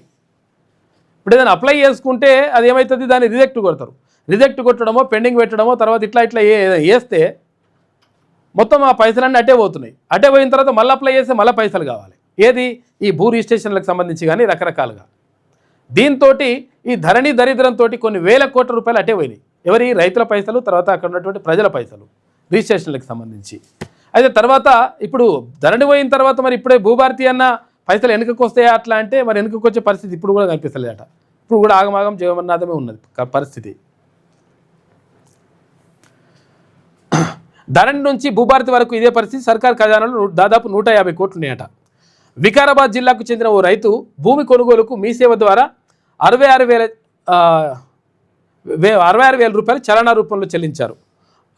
ఇప్పుడు ఏదైనా అప్లై చేసుకుంటే అది ఏమవుతుంది, దాన్ని రిజెక్ట్ కొడతారు. రిజెక్ట్ కొట్టడమో, పెండింగ్ పెట్టడమో, తర్వాత ఇట్లా వేస్తే మొత్తం ఆ పైసలన్నీ అట్టే పోతున్నాయి. అట్టే పోయిన తర్వాత మళ్ళీ అప్లై చేస్తే మళ్ళీ పైసలు కావాలి. ఏది? ఈ భూ రిజిస్ట్రేషన్లకు సంబంధించి కానీ రకరకాలుగా దీంతో ఈ ధరణి దరిద్రంతో కొన్ని వేల కోట్ల రూపాయలు అటే పోయినాయి. ఎవరి రైతుల పైసలు, తర్వాత అక్కడ ఉన్నటువంటి ప్రజల పైసలు రిజిస్ట్రేషన్లకు సంబంధించి. అయితే తర్వాత ఇప్పుడు ధరణి పోయిన తర్వాత మరి ఇప్పుడే భూభారతి అన్న పైసలు వెనుకకు వస్తాయా అట్లా అంటే మరి వెనుకకు వచ్చే పరిస్థితి ఇప్పుడు కూడా కనిపిస్తలేదట. ఇప్పుడు కూడా ఆగమాగం జగన్నాథమే ఉన్నది పరిస్థితి. ధరణి నుంచి భూభారతి వరకు ఇదే పరిస్థితి. సర్కార్ ఖజానాలో దాదాపు 150 కోట్లు ఉన్నాయట. వికారాబాద్ జిల్లాకు చెందిన ఓ రైతు భూమి కొనుగోలుకు మీ సేవ ద్వారా 66,000 రూపాయలు చలనా రూపంలో చెల్లించారు.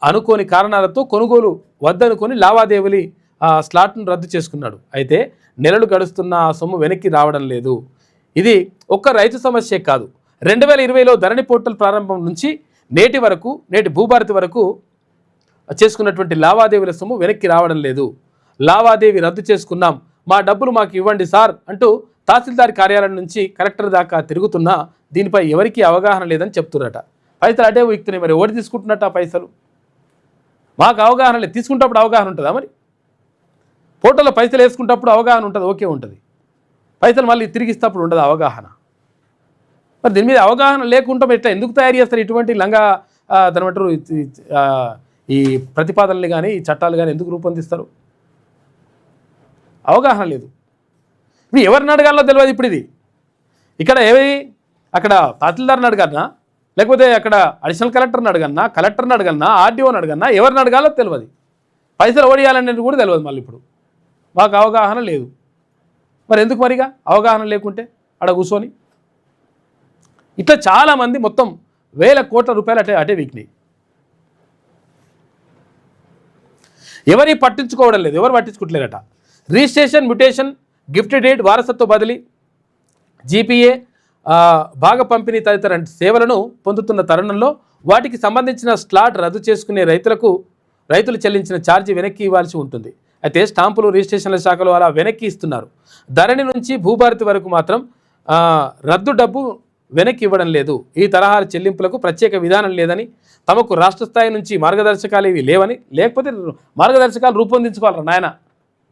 అనుకోని కారణాలతో కొనుగోలు వద్దనుకొని లావాదేవీలు స్లాట్ను రద్దు చేసుకున్నాడు. అయితే నెలలు గడుస్తున్న ఆ సొమ్ము వెనక్కి రావడం లేదు. ఇది ఒక్క రైతు సమస్యే కాదు. 2020లో ధరణి పోర్టల్ ప్రారంభం నుంచి నేటి భూభారతి వరకు చేసుకున్నటువంటి లావాదేవీల సొమ్ము వెనక్కి రావడం లేదు. లావాదేవీ రద్దు చేసుకున్నాం, మా డబ్బులు మాకు ఇవ్వండి సార్ అంటూ తహసీల్దార్ కార్యాలయం నుంచి కలెక్టర్ దాకా తిరుగుతున్నా దీనిపై ఎవరికీ అవగాహన లేదని చెప్తున్నారట. పైసలు అటే వ్యక్తిని మరి ఓడి తీసుకుంటున్నట్టు ఆ పైసలు మాకు అవగాహన లేదు. తీసుకుంటప్పుడు అవగాహన ఉంటుందా? మరి పోర్టల్లో పైసలు వేసుకుంటప్పుడు అవగాహన ఉంటుంది, ఓకే ఉంటుంది. పైసలు మళ్ళీ తిరిగిస్తప్పుడు ఉండదు అవగాహన. మరి దీని మీద అవగాహన లేకుండా ఎట్లా ఎందుకు తయారు చేస్తారు ఇటువంటి లంగా దానిమంటారు ఈ ప్రతిపాదనలు కానీ ఈ చట్టాలు కానీ ఎందుకు రూపొందిస్తారు? అవగాహన లేదు. ఇప్పుడు ఎవరిని అడగాలో తెలియదు. ఇప్పుడు ఇది ఇక్కడ అక్కడ తహసీల్దార్ని అడగన్నా, లేకపోతే అక్కడ అడిషనల్ కలెక్టర్ని అడగన్నా, కలెక్టర్ని అడగన్నా, ఆర్డీఓని అడగన్నా, ఎవరిని అడగాలో తెలియదు. పైసలు ఓడియాలనేది కూడా తెలియదు. మళ్ళీ ఇప్పుడు మాకు అవగాహన లేదు. మరి ఎందుకు మరిగా అవగాహన లేకుంటే అక్కడ కూర్చొని ఇట్లా చాలామంది మొత్తం వేల కోట్ల రూపాయలు అటే వీక్ని ఎవరి పట్టించుకోవడం లేదు, ఎవరు పట్టించుకోవట్లేరట. రిజిస్ట్రేషన్, మ్యుటేషన్, గిఫ్ట్ డేట్, వారసత్వ బదిలీ, జీపీఏ, భాగ పంపిణీ తదితర సేవలను పొందుతున్న తరుణంలో వాటికి సంబంధించిన స్లాట్ రద్దు చేసుకునే రైతులు చెల్లించిన ఛార్జీ వెనక్కి ఇవ్వాల్సి ఉంటుంది. అయితే స్టాంపులు, రిజిస్ట్రేషన్ల శాఖలు అలా వెనక్కి ఇస్తున్నారు. ధరణి నుంచి భూభారతి వరకు మాత్రం రద్దు డబ్బు వెనక్కి ఇవ్వడం లేదు. ఈ తరహా చెల్లింపులకు ప్రత్యేక విధానం లేదని, తమకు రాష్ట్ర స్థాయి నుంచి మార్గదర్శకాలు ఇవి లేవని, లేకపోతే మార్గదర్శకాలు రూపొందించుకోవాలరా నాయన.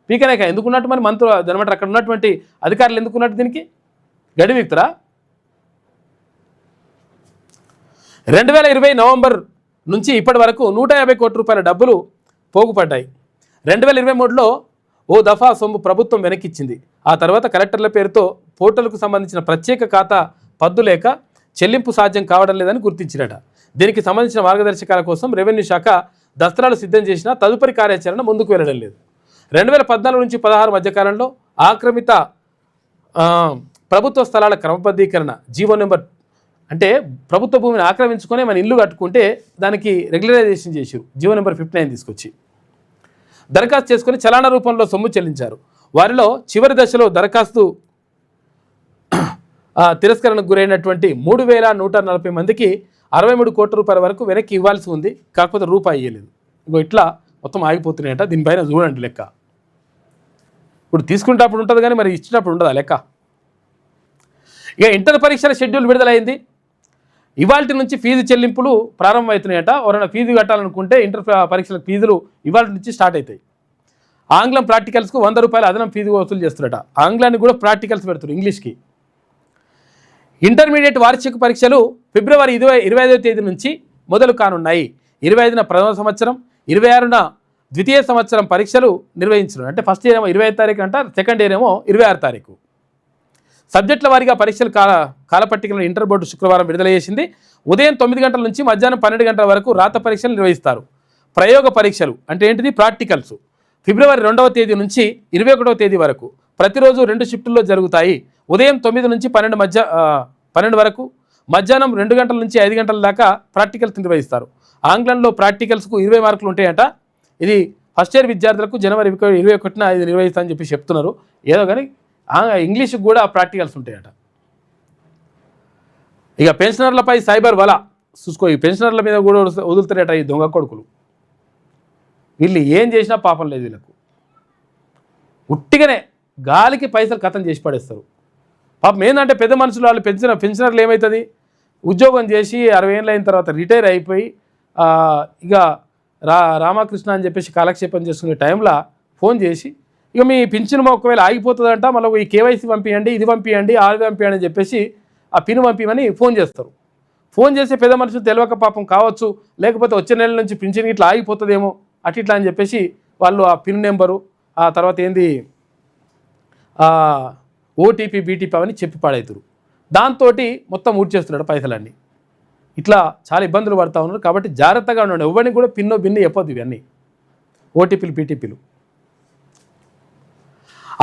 పీకనేక ఎందుకున్నట్టు మరి మంత్రులు అనమాట అక్కడ ఉన్నటువంటి అధికారులు ఎందుకున్నట్టు దీనికి గడి వ్యక్తురా? 2020 నవంబర్ నుంచి ఇప్పటి వరకు 150 కోట్ల రూపాయల డబ్బులు పోగుపడ్డాయి. 2023లో ఓ దఫా సొమ్ము ప్రభుత్వం వెనక్కిచ్చింది. ఆ తర్వాత కలెక్టర్ల పేరుతో పోర్టల్కు సంబంధించిన ప్రత్యేక ఖాతా పద్దు లేక చెల్లింపు సాధ్యం కావడం లేదని గుర్తించినట. దీనికి సంబంధించిన మార్గదర్శకాల కోసం రెవెన్యూ శాఖ దస్త్రాలు సిద్ధం చేసినా తదుపరి కార్యాచరణ ముందుకు వెళ్ళడం లేదు. 2014 నుంచి 16 మధ్యకాలంలో ఆక్రమిత ప్రభుత్వ స్థలాల క్రమబద్ధీకరణ జీవో నెంబర్ అంటే ప్రభుత్వ భూమిని ఆక్రమించుకొని మన ఇల్లు కట్టుకుంటే దానికి రెగ్యులరైజేషన్ చేశారు. జీవో నెంబర్ 59 తీసుకొచ్చి దరఖాస్తు చేసుకొని చలానా రూపంలో సొమ్ము చెల్లించారు. వారిలో చివరి దశలో దరఖాస్తు తిరస్కరణకు గురైనటువంటి 3140 మందికి 63 కోట్ల రూపాయల వరకు వెనక్కి ఇవ్వాల్సి ఉంది. కాకపోతే రూపాయి ఇవ్వలేదు. ఇంకో ఇట్లా మొత్తం ఆగిపోతున్నాయంట. దీనిపైన చూడండి లెక్క. ఇప్పుడు తీసుకునేటప్పుడు ఉంటుంది కానీ మరి ఇచ్చినప్పుడు ఉండదా లెక్క. ఇక ఇంటర్ పరీక్షల షెడ్యూల్ విడుదలైంది. ఇవాల్టి నుంచి ఫీజు చెల్లింపులు ప్రారంభమవుతున్నాయట. ఎవరైనా ఫీజు కట్టాలనుకుంటే ఇంటర్ పరీక్షల ఫీజులు ఇవాళ నుంచి స్టార్ట్ అవుతాయి. ఆంగ్లం ప్రాక్టికల్స్కు 100 రూపాయలు అదనం ఫీజు వసూలు చేస్తున్నారట. ఆంగ్లానికి కూడా ప్రాక్టికల్స్ పెడుతున్నారు ఇంగ్లీష్కి. ఇంటర్మీడియట్ వార్షిక పరీక్షలు ఫిబ్రవరి 25వ తేదీ నుంచి మొదలు కానున్నాయి. 25న ప్రథమ సంవత్సరం, 26న ద్వితీయ సంవత్సరం పరీక్షలు నిర్వహించడం. అంటే ఫస్ట్ ఇయర్ ఏమో 25 తారీఖు అంట, సెకండ్ ఇయర్ ఏమో 26 తారీఖు. సబ్జెక్టుల వారీగా పరీక్షలు కాలపట్టికలను ఇంటర్ బోర్డు శుక్రవారం విడుదల చేసింది. ఉదయం 9 గంటల నుంచి మధ్యాహ్నం 12 గంటల వరకు రాత పరీక్షలు నిర్వహిస్తారు. ప్రయోగ పరీక్షలు అంటే ఏంటిది ప్రాక్టికల్స్ ఫిబ్రవరి 2వ తేదీ నుంచి 21వ తేదీ వరకు ప్రతిరోజు 2 షిఫ్టుల్లో జరుగుతాయి. ఉదయం 9 నుంచి 12 వరకు, మధ్యాహ్నం 2 గంటల నుంచి 5 గంటల దాకా ప్రాక్టికల్స్ నిర్వహిస్తారు. ఆంగ్లంలో ప్రాక్టికల్స్కు 20 మార్కులు ఉంటాయట. ఇది ఫస్ట్ ఇయర్ విద్యార్థులకు జనవరి 21న ఇది నిర్వహిస్తామని చెప్పి చెప్తున్నారు. ఏదో కానీ ఇంగ్లీష్కి కూడా ప్రాక్టికల్స్ ఉంటాయట. ఇక పెన్షనర్లపై సైబర్ వల చూసుకో. ఈ పెన్షనర్ల మీద కూడా వదులుతారట ఈ దొంగ కొడుకులు. వీళ్ళు ఏం చేసినా పాపం లేదు వీళ్ళకు. ఉట్టిగానే గాలికి పైసలు ఖతం చేసి పడేస్తారు. పాపం ఏంటంటే పెద్ద మనుషులు వాళ్ళు పెన్షనర్లు ఏమవుతుంది, ఉద్యోగం చేసి 60 ఏళ్ళు అయిన తర్వాత రిటైర్ అయిపోయి ఇక రామకృష్ణ అని చెప్పేసి కాలక్షేపం చేసుకునే టైంలో ఫోన్ చేసి ఇక మీ పింఛను ఒకవేళ ఆగిపోతుందంట, మళ్ళీ ఈ కేవైసీ పంపించండి, ఇది పంపించండి, అది పంపించండి అని చెప్పేసి ఆ పిన్ పంపిమని ఫోన్ చేస్తారు. ఫోన్ చేసే పెద్ద మనుషులు తెలియక పాపం కావచ్చు, లేకపోతే వచ్చే నెల నుంచి పింఛన్ ఇట్లా ఆగిపోతుందేమో అట్లా అని చెప్పేసి వాళ్ళు ఆ పిన్ నెంబరు ఆ తర్వాత ఏంది ఓటీపీ బీటీపీ అని చెప్పి పాడవుతారు. దాంతో మొత్తం ఊడ్చేస్తున్నాడు పైసలన్నీ. ఇట్లా చాలా ఇబ్బందులు పడుతూ ఉన్నారు. కాబట్టి జాగ్రత్తగా ఉండండి. ఎవరిని కూడా బిన్ను చెప్పొద్దు ఇవన్నీ ఓటీపీలు బీటీపీలు.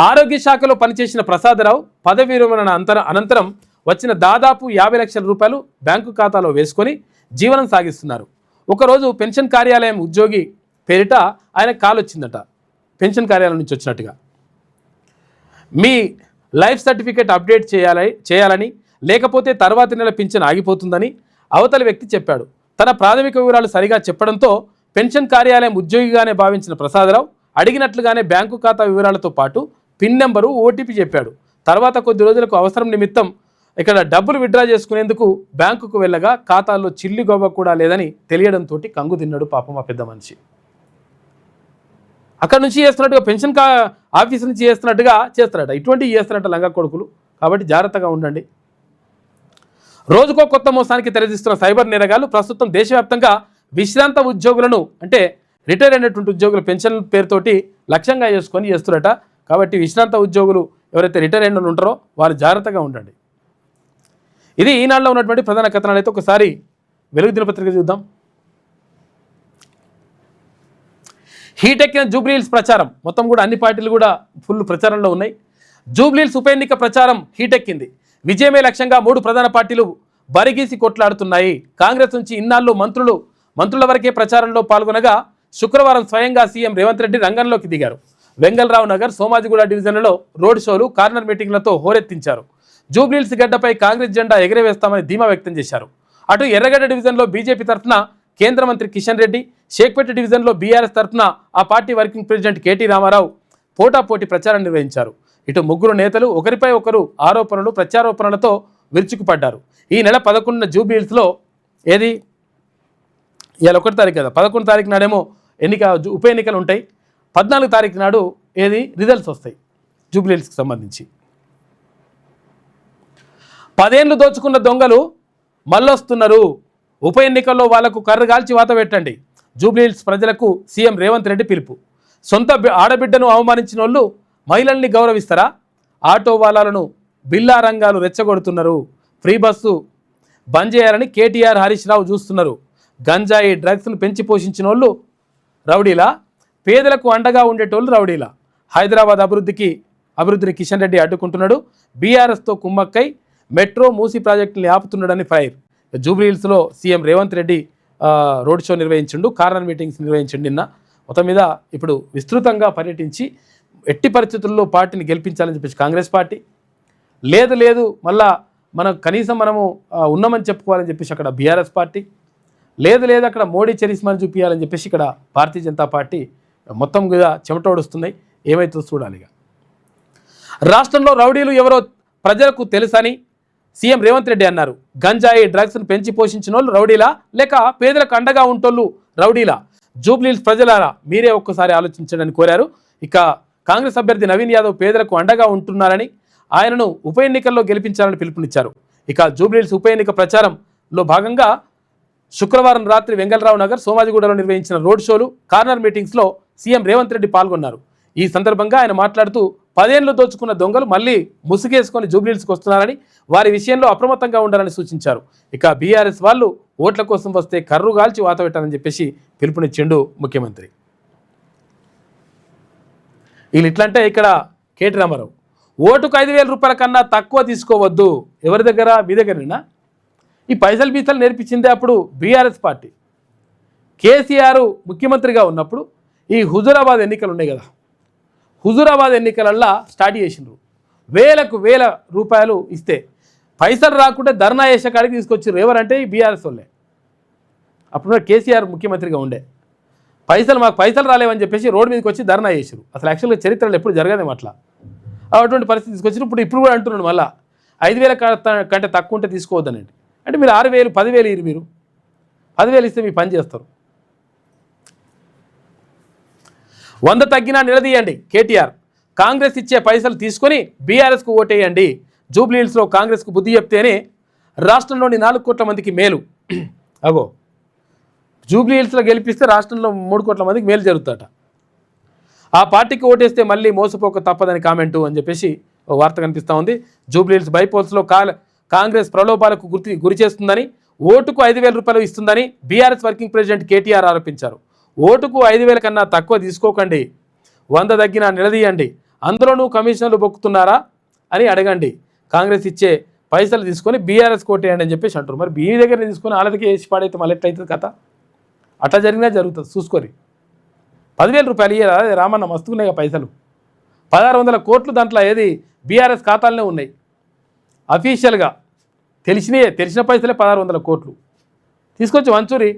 ఆరోగ్య శాఖలో పనిచేసిన ప్రసాదరావు పదవి విరమణ అనంతరం వచ్చిన దాదాపు 50 లక్షల రూపాయలు బ్యాంకు ఖాతాలో వేసుకొని జీవనం సాగిస్తున్నారు. ఒకరోజు పెన్షన్ కార్యాలయం ఉద్యోగి పేరిట ఆయన కాల్ వచ్చిందట, పెన్షన్ కార్యాలయం నుంచి వచ్చినట్టుగా. మీ లైఫ్ సర్టిఫికేట్ అప్డేట్ చేయాలని, లేకపోతే తర్వాతి నెల పింఛన్ ఆగిపోతుందని అవతలి వ్యక్తి చెప్పాడు. తన ప్రాథమిక వివరాలు సరిగా చెప్పడంతో పెన్షన్ కార్యాలయం ఉద్యోగిగానే భావించిన ప్రసాదరావు అడిగినట్లుగానే బ్యాంకు ఖాతా వివరాలతో పాటు పిన్ నెంబరు ఓటీపీ చెప్పాడు. తర్వాత కొద్ది రోజులకు అవసరం నిమిత్తం ఇక్కడ డబ్బులు విత్డ్రా చేసుకునేందుకు బ్యాంకుకు వెళ్ళగా ఖాతాల్లో చిల్లి గొవ్వ కూడా లేదని తెలియడంతో కంగు తిన్నాడు పాపం ఆ పెద్ద మనిషి. అక్కడ నుంచి చేస్తున్నట్టుగా పెన్షన్ ఆఫీస్ నుంచి చేస్తున్నట్టుగా చేస్తారట, ఇటువంటివి చేస్తారట లంగా కొడుకులు. కాబట్టి జాగ్రత్తగా ఉండండి. రోజుకో కొత్త మోసానికి తెరదీస్తున్న సైబర్ నేరగాళ్లు ప్రస్తుతం దేశవ్యాప్తంగా విశ్రాంత ఉద్యోగులను, అంటే రిటైర్ అయినటువంటి ఉద్యోగులు పెన్షన్ పేరుతోటి లక్ష్యంగా చేసుకొని చేస్తురట. కాబట్టి విశ్రాంత ఉద్యోగులు ఎవరైతే రిటైర్ అయిన ఉంటారో వారు జాగ్రత్తగా ఉండండి. ఇది ఈనాడులో ఉన్నటువంటి ప్రధాన కథనాలు. అయితే ఒకసారి వెలుగు దినపత్రిక చూద్దాం. హీటెక్కిన జూబ్లీహిల్స్ ప్రచారం, మొత్తం కూడా అన్ని పార్టీలు కూడా ఫుల్ ప్రచారంలో ఉన్నాయి. జూబ్లీహిల్స్ ఉప ఎన్నిక ప్రచారం హీటెక్కింది. విజయమే లక్ష్యంగా 3 ప్రధాన పార్టీలు బరిగీసి కొట్లాడుతున్నాయి. కాంగ్రెస్ నుంచి ఇన్నాళ్ళు మంత్రుల వరకే ప్రచారంలో పాల్గొనగా శుక్రవారం స్వయంగా సీఎం రేవంత్ రెడ్డి రంగంలోకి దిగారు. వెంగళరావు నగర్, సోమాజిగూడ డివిజన్లలో రోడ్ షోలు, కార్నర్ మీటింగ్లతో హోరెత్తించారు. జూబ్లీహిల్స్ గడ్డపై కాంగ్రెస్ జెండా ఎగరవేస్తామని ధీమా వ్యక్తం చేశారు. అటు ఎర్రగడ్డ డివిజన్లో బీజేపీ తరఫున కేంద్ర మంత్రి కిషన్ రెడ్డి, షేక్పేట డివిజన్లో బీఆర్ఎస్ తరఫున ఆ party working president KT Rama Rao పోటాపోటీ ప్రచారం నిర్వహించారు. ఇటు ముగ్గురు నేతలు ఒకరిపై ఒకరు ఆరోపణలు ప్రత్యారోపణలతో విరుచుకుపడ్డారు. ఈ నెల 11న జూబ్లీహిల్స్లో ఏది ఇవాళ 1 తారీఖు కదా, 11 తారీఖు నాడేమో ఉప ఎన్నికలు ఉంటాయి. 14 తారీఖు నాడు ఏది రిజల్ట్స్ వస్తాయి జూబ్లీహిల్స్కి సంబంధించి. 10 ఏళ్లు దోచుకున్న దొంగలు మళ్ళొస్తున్నారు. ఉప ఎన్నికల్లో వాళ్లకు కర్రగాల్చి వాత పెట్టండి. జూబ్లీహిల్స్ ప్రజలకు సీఎం రేవంత్ రెడ్డి పిలుపు. సొంత ఆడబిడ్డను అవమానించిన వాళ్ళు మహిళల్ని గౌరవిస్తారా? ఆటో వాలాలను బిల్లా రంగాలు రెచ్చగొడుతున్నారు. ఫ్రీ బస్సు బంద్ చేయాలని కేటీఆర్, హరీష్ రావు చూస్తున్నారు. గంజాయి డ్రగ్స్ను పెంచి పోషించిన వాళ్ళు రౌడీలా? పేదలకు అండగా ఉండేటోళ్ళు రౌడీలా? హైదరాబాద్ అభివృద్ధిని కిషన్ రెడ్డి అడ్డుకుంటున్నాడు. బీఆర్ఎస్తో కుమ్మక్కై మెట్రో, మూసీ ప్రాజెక్టుని ఆపుతున్నాడని ఫైర్. జూబ్లీహిల్స్లో CM Revanth Reddy road show నిర్వహించిండు, కార్నర్ మీటింగ్స్ నిర్వహించిండు. నిన్న మొత్తం మీద ఇప్పుడు విస్తృతంగా పర్యటించి ఎట్టి పరిస్థితుల్లో పార్టీని గెలిపించాలని చెప్పేసి కాంగ్రెస్ పార్టీ, లేదు మళ్ళా కనీసం మనము ఉన్నామని చెప్పుకోవాలని చెప్పేసి అక్కడ బీఆర్ఎస్ పార్టీ, లేదు అక్కడ మోడీ చరిస్మాని చూపించాలని చెప్పేసి ఇక్కడ భారతీయ జనతా పార్టీ మొత్తం మీద చెమటోడుస్తున్నాయి. ఏమైతుందో చూడాలి. రాష్ట్రంలో రౌడీలు ఎవరో ప్రజలకు తెలుసని సీఎం రేవంత్ రెడ్డి అన్నారు. గంజాయి డ్రగ్స్ను పెంచి పోషించిన వాళ్ళు రౌడీలా, లేక పేదలకు అండగా ఉంటోళ్ళు రౌడీలా? జూబ్లీహిల్స్ ప్రజలారా మీరే ఒక్కసారి ఆలోచించండి కోరారు. ఇక కాంగ్రెస్ అభ్యర్థి నవీన్ యాదవ్ పేదలకు అండగా ఉంటున్నారని, ఆయనను ఉప ఎన్నికల్లో గెలిపించాలని పిలుపునిచ్చారు. ఇక జూబ్లీహిల్స్ ఉప ఎన్నిక ప్రచారంలో భాగంగా శుక్రవారం రాత్రి వెంగళరావు నగర్, సోమాజిగూడలో నిర్వహించిన రోడ్ షోలు, కార్నర్ మీటింగ్స్లో సీఎం రేవంత్ రెడ్డి పాల్గొన్నారు. ఈ సందర్భంగా ఆయన మాట్లాడుతూ 10 ఏళ్లు దోచుకున్న దొంగలు మళ్ళీ ముసుగేసుకొని జూబ్లీహిల్స్కి వస్తున్నారని, వారి విషయంలో అప్రమత్తంగా ఉండాలని సూచించారు. ఇక బీఆర్ఎస్ వాళ్ళు ఓట్ల కోసం వస్తే కర్రుగాల్చి వాత పెట్టాలని చెప్పేసి పిలుపునిచ్చిండు ముఖ్యమంత్రి. వీళ్ళు ఇట్లంటే ఇక్కడ కేటీ రామారావు ఓటుకు 5,000 రూపాయల కన్నా తక్కువ తీసుకోవద్దు. ఎవరి దగ్గర? మీ దగ్గరేనా? ఈ పైసలు బీసలు నేర్పించిందే అప్పుడు బీఆర్ఎస్ పార్టీ. కేసీఆర్ ముఖ్యమంత్రిగా ఉన్నప్పుడు ఈ హుజూరాబాద్ ఎన్నికలు ఉన్నాయి కదా, హుజూరాబాద్ ఎన్నికలల్లా స్టార్ట్ చేసిండ్రు. వేల రూపాయలు ఇస్తే పైసలు రాకుంటే ధర్నా చేసే కాడికి తీసుకొచ్చారు. ఎవరంటే ఈ బీఆర్ఎస్ వాళ్ళే. అప్పుడు కేసీఆర్ ముఖ్యమంత్రిగా ఉండే. మాకు పైసలు రాలేవని చెప్పేసి రోడ్డు మీదకి వచ్చి ధర్నా చేశారు. అసలు యాక్చువల్గా చరిత్రలో ఎప్పుడు జరగదేమో అట్లా. అటువంటి పరిస్థితి తీసుకొచ్చారు. ఇప్పుడు కూడా అంటున్నాడు మళ్ళీ 5,000 కంటే తక్కువ ఉంటే తీసుకోవద్దనండి. అంటే మీరు 6,000, 10,000 ఇరు, మీరు 10,000 ఇస్తే మీ పని చేస్తారు. 100 తగ్గినా నిలదీయండి కేటీఆర్. కాంగ్రెస్ ఇచ్చే పైసలు తీసుకొని బీఆర్ఎస్కు ఓటేయండి. జూబ్లీహిల్స్లో కాంగ్రెస్కు బుద్ధి చెప్తేనే రాష్ట్రంలోని 4 కోట్ల మందికి మేలు. అగో జూబ్లీ హిల్స్లో గెలిపిస్తే రాష్ట్రంలో 3 కోట్ల మందికి మేలు జరుగుతుందట. ఆ పార్టీకి ఓటేస్తే మళ్ళీ మోసపోక తప్పదని కామెంటు అని చెప్పేసి ఓ వార్త కనిపిస్తూ ఉంది. జూబ్లీ హిల్స్ బైపోల్స్లో కాంగ్రెస్ ప్రలోభాలకు గురి చేస్తుందని, ఓటుకు 5,000 రూపాయలు ఇస్తుందని బీఆర్ఎస్ వర్కింగ్ ప్రెసిడెంట్ కేటీఆర్ ఆరోపించారు. ఓటుకు 5,000 కన్నా తక్కువ తీసుకోకండి, 100 తగ్గినా నిలదీయండి, అందులోనూ కమిషనర్లు బొక్కుతున్నారా అని అడగండి, కాంగ్రెస్ ఇచ్చే పైసలు తీసుకొని బీఆర్ఎస్ కోటేయండి అని చెప్పేసి అంటారు. మరి బీ దగ్గర తీసుకొని వాళ్ళకి వేసి పాడైతే మళ్ళీ ఎట్లయితుంది కథ? అట్లా జరిగినా జరుగుతుంది, చూసుకొని 10,000 రూపాయలు ఇయ్యారా? రామన్న మస్తుకున్నాయి పైసలు, 1,600 కోట్లు దాంట్లో ఏది బీఆర్ఎస్ ఖాతాలనే ఉన్నాయి. అఫీషియల్గా తెలిసిన పైసలే 1,600 కోట్లు తీసుకొచ్చి వంచూరి,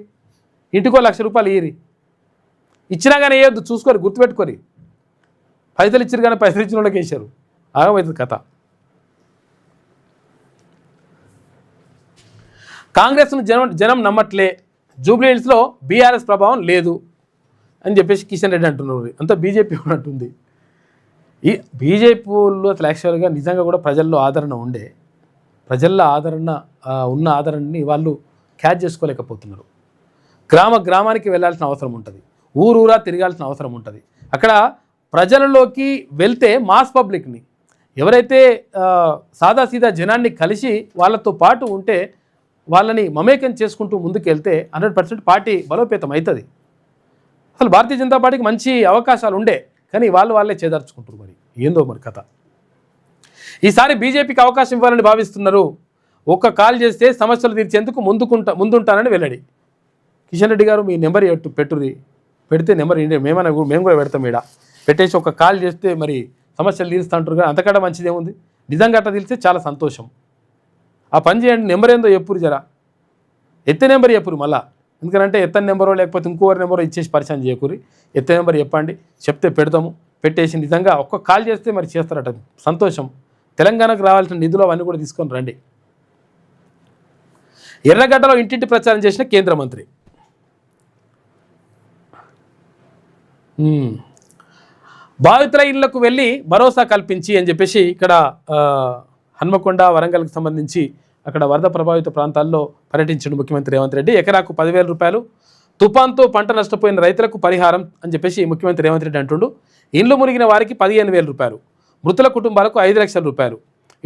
ఇంటికో 1,00,000 రూపాయలు ఇయ్యి, ఇచ్చినా కానీ వేయొద్దు, చూసుకొని గుర్తుపెట్టుకొని. పైసలు ఇచ్చారు కానీ పైసలు ఇచ్చిన వాళ్ళకి వేసారు, ఆగమవుతుంది కథ. కాంగ్రెస్ను జనం నమ్మట్లే, జూబ్లీ హిల్స్లో బీఆర్ఎస్ ప్రభావం లేదు అని చెప్పేసి కిషన్ రెడ్డి అంటున్నారు. అంతా బీజేపీ ఉన్నట్టుంది. ఈ బీజేపీలో అసలు యాక్చువల్గా నిజంగా కూడా ప్రజల్లో ఆదరణ ఉండే, ప్రజల్లో ఉన్న ఆదరణని వాళ్ళు క్యాచ్ చేసుకోలేకపోతున్నారు. గ్రామానికి వెళ్ళాల్సిన అవసరం ఉంటుంది, ఊరూరా తిరగాల్సిన అవసరం ఉంటుంది. అక్కడ ప్రజలలోకి వెళ్తే మాస్ పబ్లిక్ని, ఎవరైతే సాదాసీదా జనాన్ని కలిసి వాళ్ళతో పాటు ఉంటే వాళ్ళని మమేకం చేసుకుంటూ ముందుకు వెళ్తే 100% పార్టీ బలోపేతం అవుతుంది. అసలు భారతీయ జనతా పార్టీకి మంచి అవకాశాలు ఉండే, కానీ వాళ్ళే చేదార్చుకుంటారు. మరి ఏందో మరి కథ. ఈసారి బీజేపీకి అవకాశం ఇవ్వాలని భావిస్తున్నారు. ఒక్క కాల్ చేస్తే సమస్యలు తీర్చేందుకు ముందుంటానని వెల్లడి. కిషన్ రెడ్డి గారు మీ నెంబర్ పెడితే నెంబర్ మేము కూడా పెడతాం. ఈడ పెట్టేసి ఒక కాల్ చేస్తే మరి సమస్యలు తీరుస్తూ అంటారు. కానీ అంతకంటే మంచిదేముంది? నిజంగా అట్లా తెలిస్తే చాలా సంతోషం. ఆ పని చేయండి. నెంబర్ ఏందో చెప్పురు, జరా ఎత్తే నెంబర్ చెప్పురు మళ్ళా. ఎందుకంటే ఎత్తని నెంబరో లేకపోతే ఇంకోరి నెంబరో ఇచ్చేసి పరిచయం చేయకూరి, ఎత్తే నెంబర్ చెప్పండి, చెప్తే పెడతాము. పెట్టేసి నిజంగా ఒక్క కాల్ చేస్తే మరి చేస్తారట, సంతోషం. తెలంగాణకు రావాల్సిన నిధులు అవన్నీ కూడా తీసుకొని రండి. ఎర్రగడ్డలో ఇంటింటి ప్రచారం చేసిన కేంద్ర మంత్రి. బాధితుల ఇళ్లకు వెళ్ళి భరోసా కల్పించి అని చెప్పేసి ఇక్కడ హన్మకొండ వరంగల్కి సంబంధించి అక్కడ వరద ప్రభావిత ప్రాంతాల్లో పర్యటించిన ముఖ్యమంత్రి రేవంత్ రెడ్డి. ఎకరాకు 10,000 రూపాయలు, తుఫాన్తో పంట నష్టపోయిన రైతులకు పరిహారం అని చెప్పేసి ముఖ్యమంత్రి రేవంత్ రెడ్డి అంటుండు. ఇండ్లు మునిగిన వారికి 15,000 రూపాయలు, మృతుల కుటుంబాలకు 5 లక్షల రూపాయలు.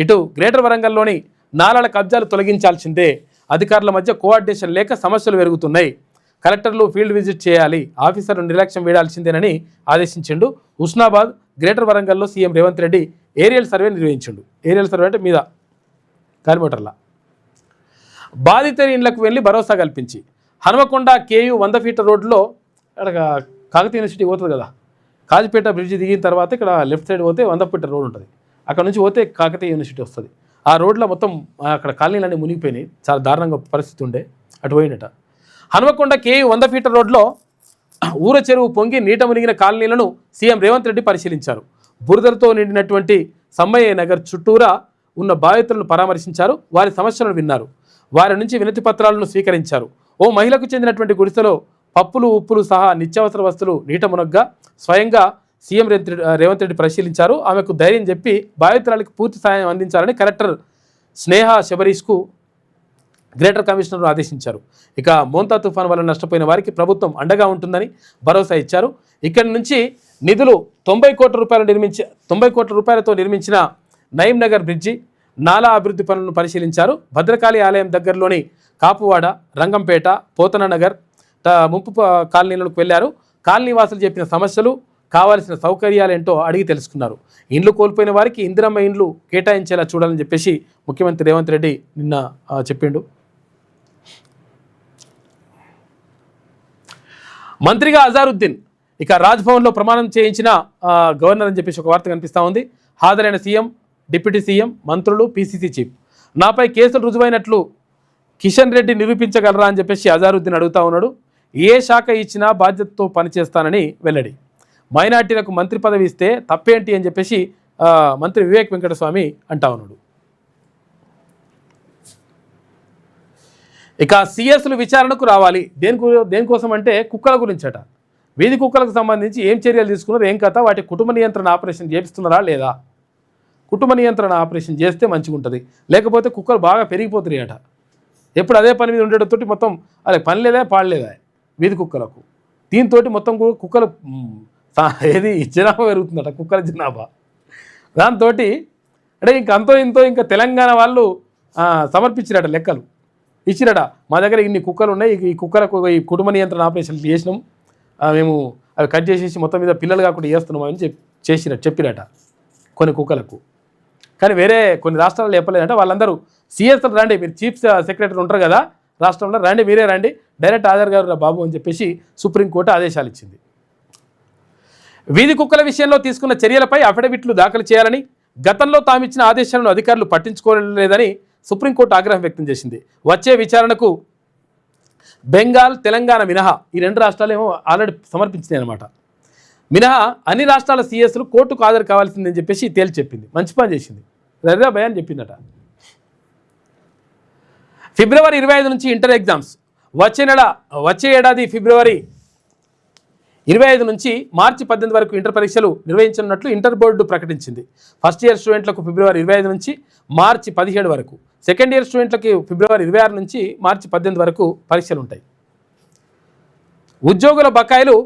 ఇటు గ్రేటర్ వరంగల్లోని నాలాల కబ్జాలు తొలగించాల్సిందే, అధికారుల మధ్య కోఆర్డినేషన్ లేక సమస్యలు పెరుగుతున్నాయి, కలెక్టర్లు ఫీల్డ్ విజిట్ చేయాలి, ఆఫీసర్లు నిర్లక్ష్యం వేయాల్సిందేనని ఆదేశించిండు. హుస్నాబాద్, గ్రేటర్ వరంగల్లో CM Revanth Reddy aerial survey నిర్వహించిండు. ఏరియల్ సర్వే అంటే మీద గాలిమోటర్ల బాధిత ఇండ్లకు వెళ్ళి భరోసా కల్పించి, హనుమకొండ కేయు 100 ఫీట్ల రోడ్లో అక్కడ కాకతీయ యూనివర్సిటీ పోతుంది కదా, కాజిపేట బ్రిడ్జ్ దిగిన తర్వాత ఇక్కడ లెఫ్ట్ సైడ్ పోతే 100 ఫీట్ల రోడ్ ఉంటుంది. అక్కడ నుంచి పోతే కాకతీయ యూనివర్సిటీ వస్తుంది. ఆ రోడ్లో మొత్తం అక్కడ కాలనీలన్నీ మునిగిపోయినాయి, చాలా దారుణంగా పరిస్థితి ఉండే, అటు పోయినట. హనుమకొండ కేయు 100 ఫీట్ల రోడ్లో ఊర చెరువు పొంగి నీట మునిగిన కాలనీలను సీఎం రేవంత్ రెడ్డి పరిశీలించారు. బురదలతో నిండినటువంటి సమ్మయ్య నగర్ చుట్టూరా ఉన్న బాధితులను పరామర్శించారు. వారి సమస్యలను విన్నారు. వారి నుంచి వినతి పత్రాలను స్వీకరించారు. ఓ మహిళకు చెందినటువంటి గుడిసెలో పప్పులు, ఉప్పులు సహా నిత్యావసర వస్తువులు నీట మునగ్గా స్వయంగా సీఎం రేవంత్ రెడ్డి పరిశీలించారు. ఆమెకు ధైర్యం చెప్పి బాధితురాలకు పూర్తి సాయం అందించాలని కలెక్టర్ స్నేహ శబరీష్కు గ్రేటర్ కమిషనర్ ఆదేశించారు. ఇక మోంతా తుఫాన్ వల్ల నష్టపోయిన వారికి ప్రభుత్వం అండగా ఉంటుందని భరోసా ఇచ్చారు. ఇక్కడి నుంచి నిధులు 90 కోట్ల రూపాయలతో నిర్మించిన నయీం నగర్ బ్రిడ్జి, నాలా అభివృద్ధి పనులను పరిశీలించారు. భద్రకాళి ఆలయం దగ్గరలోని కాపువాడ, రంగంపేట, పోతన నగర్ ముంపు కాలనీలకు వెళ్లారు. కాలనీ వాసులు చెప్పిన సమస్యలు, కావాల్సిన సౌకర్యాలు ఏంటో అడిగి తెలుసుకున్నారు. ఇండ్లు కోల్పోయిన వారికి ఇందిరమ్మ ఇండ్లు కేటాయించేలా చూడాలని చెప్పేసి ముఖ్యమంత్రి రేవంత్ రెడ్డి నిన్న చెప్పిండు. మంత్రిగా అజారుద్దీన్ ఇక రాజ్భవన్లో ప్రమాణం చేయించిన గవర్నర్ అని చెప్పేసి ఒక వార్త కనిపిస్తూ ఉంది. హాజరైన సీఎం, డిప్యూటీ సీఎం, మంత్రులు, పీసీసీ చీఫ్. నాపై కేసులు రుజువైనట్లు కిషన్ రెడ్డి నిరూపించగలరా అని చెప్పేసి అజారుద్దీన్ అడుగుతా ఉన్నాడు. ఏ శాఖ ఇచ్చినా బాధ్యతతో పనిచేస్తానని వెల్లడి. మైనార్టీలకు మంత్రి పదవి ఇస్తే తప్పేంటి అని చెప్పేసి మంత్రి వివేక్ వెంకటస్వామి అంటా ఉన్నాడు. ఇక సిఎస్లు విచారణకు రావాలి. దేనికోసం అంటే కుక్కల గురించట. వీధి కుక్కలకు సంబంధించి ఏం చర్యలు తీసుకున్నారు, ఏం కథ, వాటి కుటుంబ నియంత్రణ ఆపరేషన్ చేపిస్తున్నారా లేదా, కుటుంబ నియంత్రణ ఆపరేషన్ చేస్తే మంచిగా ఉంటుంది, లేకపోతే కుక్కలు బాగా పెరిగిపోతున్నాయి అట. ఎప్పుడు అదే పని మీద ఉండేటతోటి మొత్తం అదే పని లేదా పాడలేదా వీధి కుక్కలకు. దీంతో మొత్తం కుక్కలు ఏది జనాభా పెరుగుతుందట, కుక్కల జనాభా. దాంతో అంటే ఇంక అంతో ఇంతో ఇంకా తెలంగాణ వాళ్ళు సమర్పించిరట లెక్కలు ఇచ్చిరట. మా దగ్గర ఇన్ని కుక్కలు ఉన్నాయి, ఈ కుక్కలకు ఈ కుటుంబ నియంత్రణ ఆపరేషన్లు చేసినాం, మేము అవి కట్ చేసేసి మొత్తం మీద పిల్లలు కాకుండా చేస్తున్నాం అని చెప్పిరట కొన్ని కుక్కలకు. కానీ వేరే కొన్ని రాష్ట్రాల్లో చెప్పలేదంటే వాళ్ళందరూ సిఎస్లు రండి, మీరు చీఫ్ సెక్రటరీ ఉంటారు కదా రాష్ట్రంలో, రండి మీరే రండి, డైరెక్ట్ హాజరు గారు బాబు అని చెప్పేసి సుప్రీంకోర్టు ఆదేశాలు ఇచ్చింది. వీధి కుక్కల విషయంలో తీసుకున్న చర్యలపై అఫిడవిట్లు దాఖలు చేయాలని, గతంలో తామిచ్చిన ఆదేశాలను అధికారులు పట్టించుకోలేదని సుప్రీంకోర్టు ఆగ్రహం వ్యక్తం చేసింది. వచ్చే విచారణకు బెంగాల్, తెలంగాణ మినహా ఈ 2 రాష్ట్రాలు ఏమో ఆల్రెడీ సమర్పించినాయి అనమాట. మినహా అన్ని రాష్ట్రాల సీఎస్లు కోర్టుకు హాజరు కావాల్సిందని చెప్పేసి తేల్చి చెప్పింది. మంచి పని చేసింది, రజా భయాన్ చెప్పిందట. ఫిబ్రవరి 25 నుంచి ఇంటర్ ఎగ్జామ్స్. వచ్చే ఏడాది ఫిబ్రవరి 25 నుంచి మార్చి 18 వరకు ఇంటర్ పరీక్షలు నిర్వహించనున్నట్లు ఇంటర్ బోర్డు ప్రకటించింది. ఫస్ట్ ఇయర్ స్టూడెంట్లకు ఫిబ్రవరి 25 నుంచి మార్చి 17 వరకు, సెకండ్ ఇయర్ స్టూడెంట్లకి ఫిబ్రవరి 26 నుంచి మార్చి 18 వరకు పరీక్షలు ఉంటాయి. ఉద్యోగుల బకాయిలు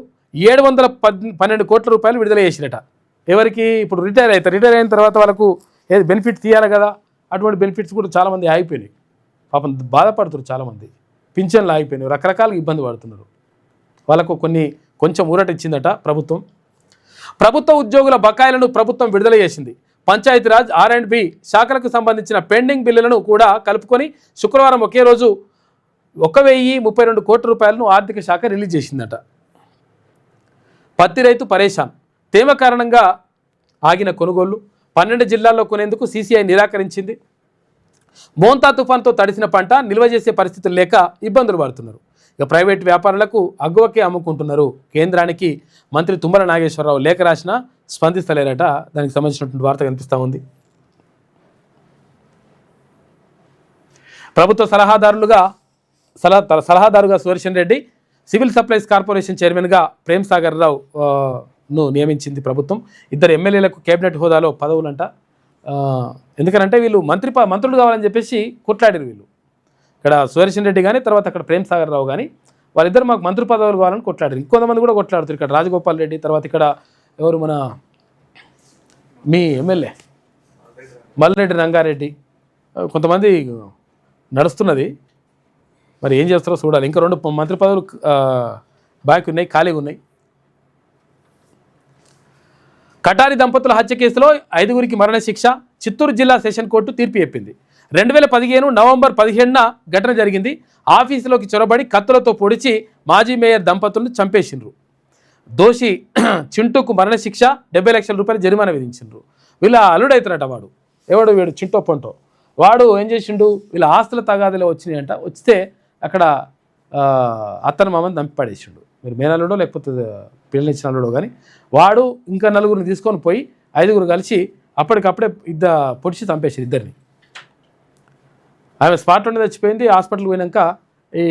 712 కోట్ల రూపాయలు విడుదల చేసిరట. ఎవరికి? ఇప్పుడు రిటైర్ అయిన తర్వాత వాళ్ళకు ఏది బెనిఫిట్ తీయాలి కదా, అటువంటి బెనిఫిట్స్ కూడా చాలామంది ఆగిపోయినాయి. పాపం బాధపడుతున్నారు చాలామంది, పింఛన్లు ఆగిపోయినాయి, రకరకాలుగా ఇబ్బంది పడుతున్నారు. వాళ్ళకు కొంచెం ఊరట ఇచ్చిందట ప్రభుత్వం. ప్రభుత్వ ఉద్యోగుల బకాయిలను ప్రభుత్వం విడుదల చేసింది. పంచాయతీరాజ్, R&B శాఖలకు సంబంధించిన పెండింగ్ బిల్లులను కూడా కలుపుకొని శుక్రవారం ఒకే రోజు 1032 కోట్ల రూపాయలను ఆర్థిక శాఖ రిలీజ్ చేసిందట. పత్తి రైతు పరేషాన్. తేమ కారణంగా ఆగిన కొనుగోళ్లు. 12 జిల్లాల్లో కొనేందుకు CCI నిరాకరించింది. మోంతా తుఫాన్తో తడిసిన పంట నిల్వ చేసే పరిస్థితులు లేక ఇబ్బందులు పడుతున్నారు. ఇక ప్రైవేటు వ్యాపారులకు అగ్గువకే అమ్ముకుంటున్నారు. కేంద్రానికి మంత్రి తుమ్మల నాగేశ్వరరావు లేఖ రాసినా స్పందిస్తలేరట. దానికి సంబంధించినటువంటి వార్త కనిపిస్తూ ఉంది. ప్రభుత్వ సలహాదారుగా Sudarshan Reddy, civil supplies corporation చైర్మన్గా ప్రేమ్ సాగర్ రావును నియమించింది ప్రభుత్వం. 2 ఎమ్మెల్యేలకు కేబినెట్ హోదాలో పదవులంట. ఎందుకంటే వీళ్ళు మంత్రులు కావాలని చెప్పేసి కొట్లాడారు వీళ్ళు. ఇక్కడ సుదర్శన్ రెడ్డి కానీ, తర్వాత అక్కడ ప్రేమ్ సాగర్ రావు కానీ, వాళ్ళిద్దరు మాకు మంత్రి పదవులు కావాలని కొట్లాడారు. ఇంకొంతమంది కూడా కొట్లాడుతారు. ఇక్కడ రాజగోపాల్ రెడ్డి, తర్వాత ఇక్కడ ఎవరు మన మీ ఎమ్మెల్యే మల్రెడ్డి రంగారెడ్డి, కొంతమంది నడుస్తున్నది. మరి ఏం చేస్తారో చూడాలి. ఇంకా 2 మంత్రి పదవులు బాకీ ఉన్నాయి, ఖాళీగా ఉన్నాయి. కటారి దంపతుల హత్య కేసులో 5గురికి మరణశిక్ష. చిత్తూరు జిల్లా సెషన్ కోర్టు తీర్పు చెప్పింది. 2015 నవంబర్ 17న ఘటన జరిగింది. ఆఫీసులోకి చొరబడి కత్తులతో పొడిచి మాజీ మేయర్ దంపతులను చంపేసిండ్రు. దోషి చింటూకు మరణశిక్ష, 70 లక్షల రూపాయలు జరిమానా విధించిండ్రు. వీళ్ళ అల్లుడైతారట వాడు. వీడు చింటో పంటో. వాడు ఏం చేసిండు, వీళ్ళ ఆస్తుల తగాదులో వచ్చినాయంట. వస్తే అక్కడ అత్తను మామని దంపి పడేసిండు. మీరు మేనల్లుడో లేకపోతే పిల్లనిచ్చిన అల్లుడో కానీ, వాడు ఇంకా 4గురిని తీసుకొని పోయి 5గురు కలిసి అప్పటికప్పుడే పొడిచి చంపేసారు ఇద్దరిని. ఆమె స్పాట్లోనే చచ్చిపోయింది. హాస్పిటల్కి పోయినాక ఈ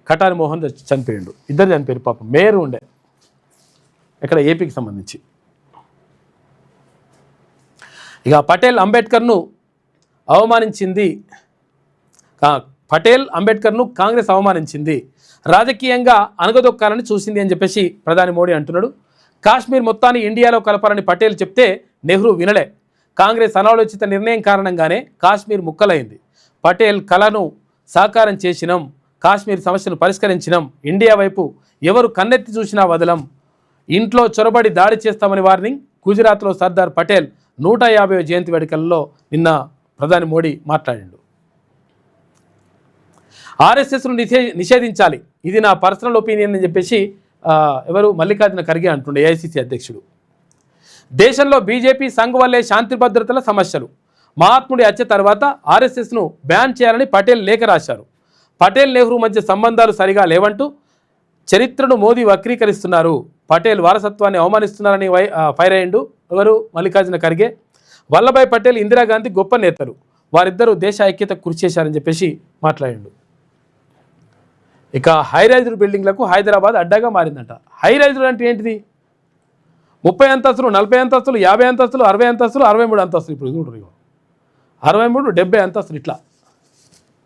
కటారి మోహన్ చనిపోయిండు. ఇద్దరు చనిపోయారు పాపం. మేయర్ ఉండే ఇక్కడ ఏపీకి సంబంధించి. ఇక పటేల్ అంబేద్కర్ను కాంగ్రెస్ అవమానించింది, రాజకీయంగా అనగదొక్కాలని చూసింది అని చెప్పేసి ప్రధాని మోడీ అంటున్నాడు. కాశ్మీర్ మొత్తాన్ని ఇండియాలో కలపాలని పటేల్ చెప్తే నెహ్రూ వినలే. కాంగ్రెస్ అనాలోచిత నిర్ణయం కారణంగానే కాశ్మీర్ ముక్కలైంది. పటేల్ కలను సాకారం చేసినాం, కాశ్మీర్ సమస్యను పరిష్కరించినాం, ఇండియా వైపు ఎవరు కన్నెత్తి చూసినా వదలం, ఇంట్లో చొరబడి దాడి చేస్తామని వార్నింగ్. గుజరాత్లో సర్దార్ పటేల్ 150వ జయంతి వేడుకల్లో నిన్న ప్రధాని మోడీ మాట్లాడిండు. RSSను నిషేధించాలి, ఇది నా పర్సనల్ ఒపీనియన్ అని చెప్పేసి మల్లికార్జున ఖర్గే అంటుండే, AICC అధ్యక్షుడు. దేశంలో బీజేపీ సంఘ్ వల్లే శాంతి భద్రతల సమస్యలు. మహాత్ముడి హత్య తర్వాత RSSను బ్యాన్ చేయాలని పటేల్ లేఖ రాశారు. పటేల్ నెహ్రూ మధ్య సంబంధాలు సరిగా లేవంటూ చరిత్రను మోదీ వక్రీకరిస్తున్నారు, పటేల్ వారసత్వాన్ని అవమానిస్తున్నారని ఫైర్ అయ్యిండు మల్లికార్జున ఖర్గే. వల్లభాయ్ పటేల్, ఇందిరాగాంధీ గొప్ప నేతలు, వారిద్దరూ దేశ ఐక్యతకు కృషి చేశారని చెప్పేసి మాట్లాడిండు. ఇక హైరైజర్ బిల్డింగ్లకు హైదరాబాద్ అడ్డాగా మారిందంట. హైరైజర్ అంటే ఏంటిది? 30 అంతస్తులు, 40 అంతస్తులు, 50 అంతస్తులు, 60 అంతస్తులు, 63 అంతస్తులు. ఇప్పుడు చూడరు 63, 70 అంతస్తులు, ఇట్లా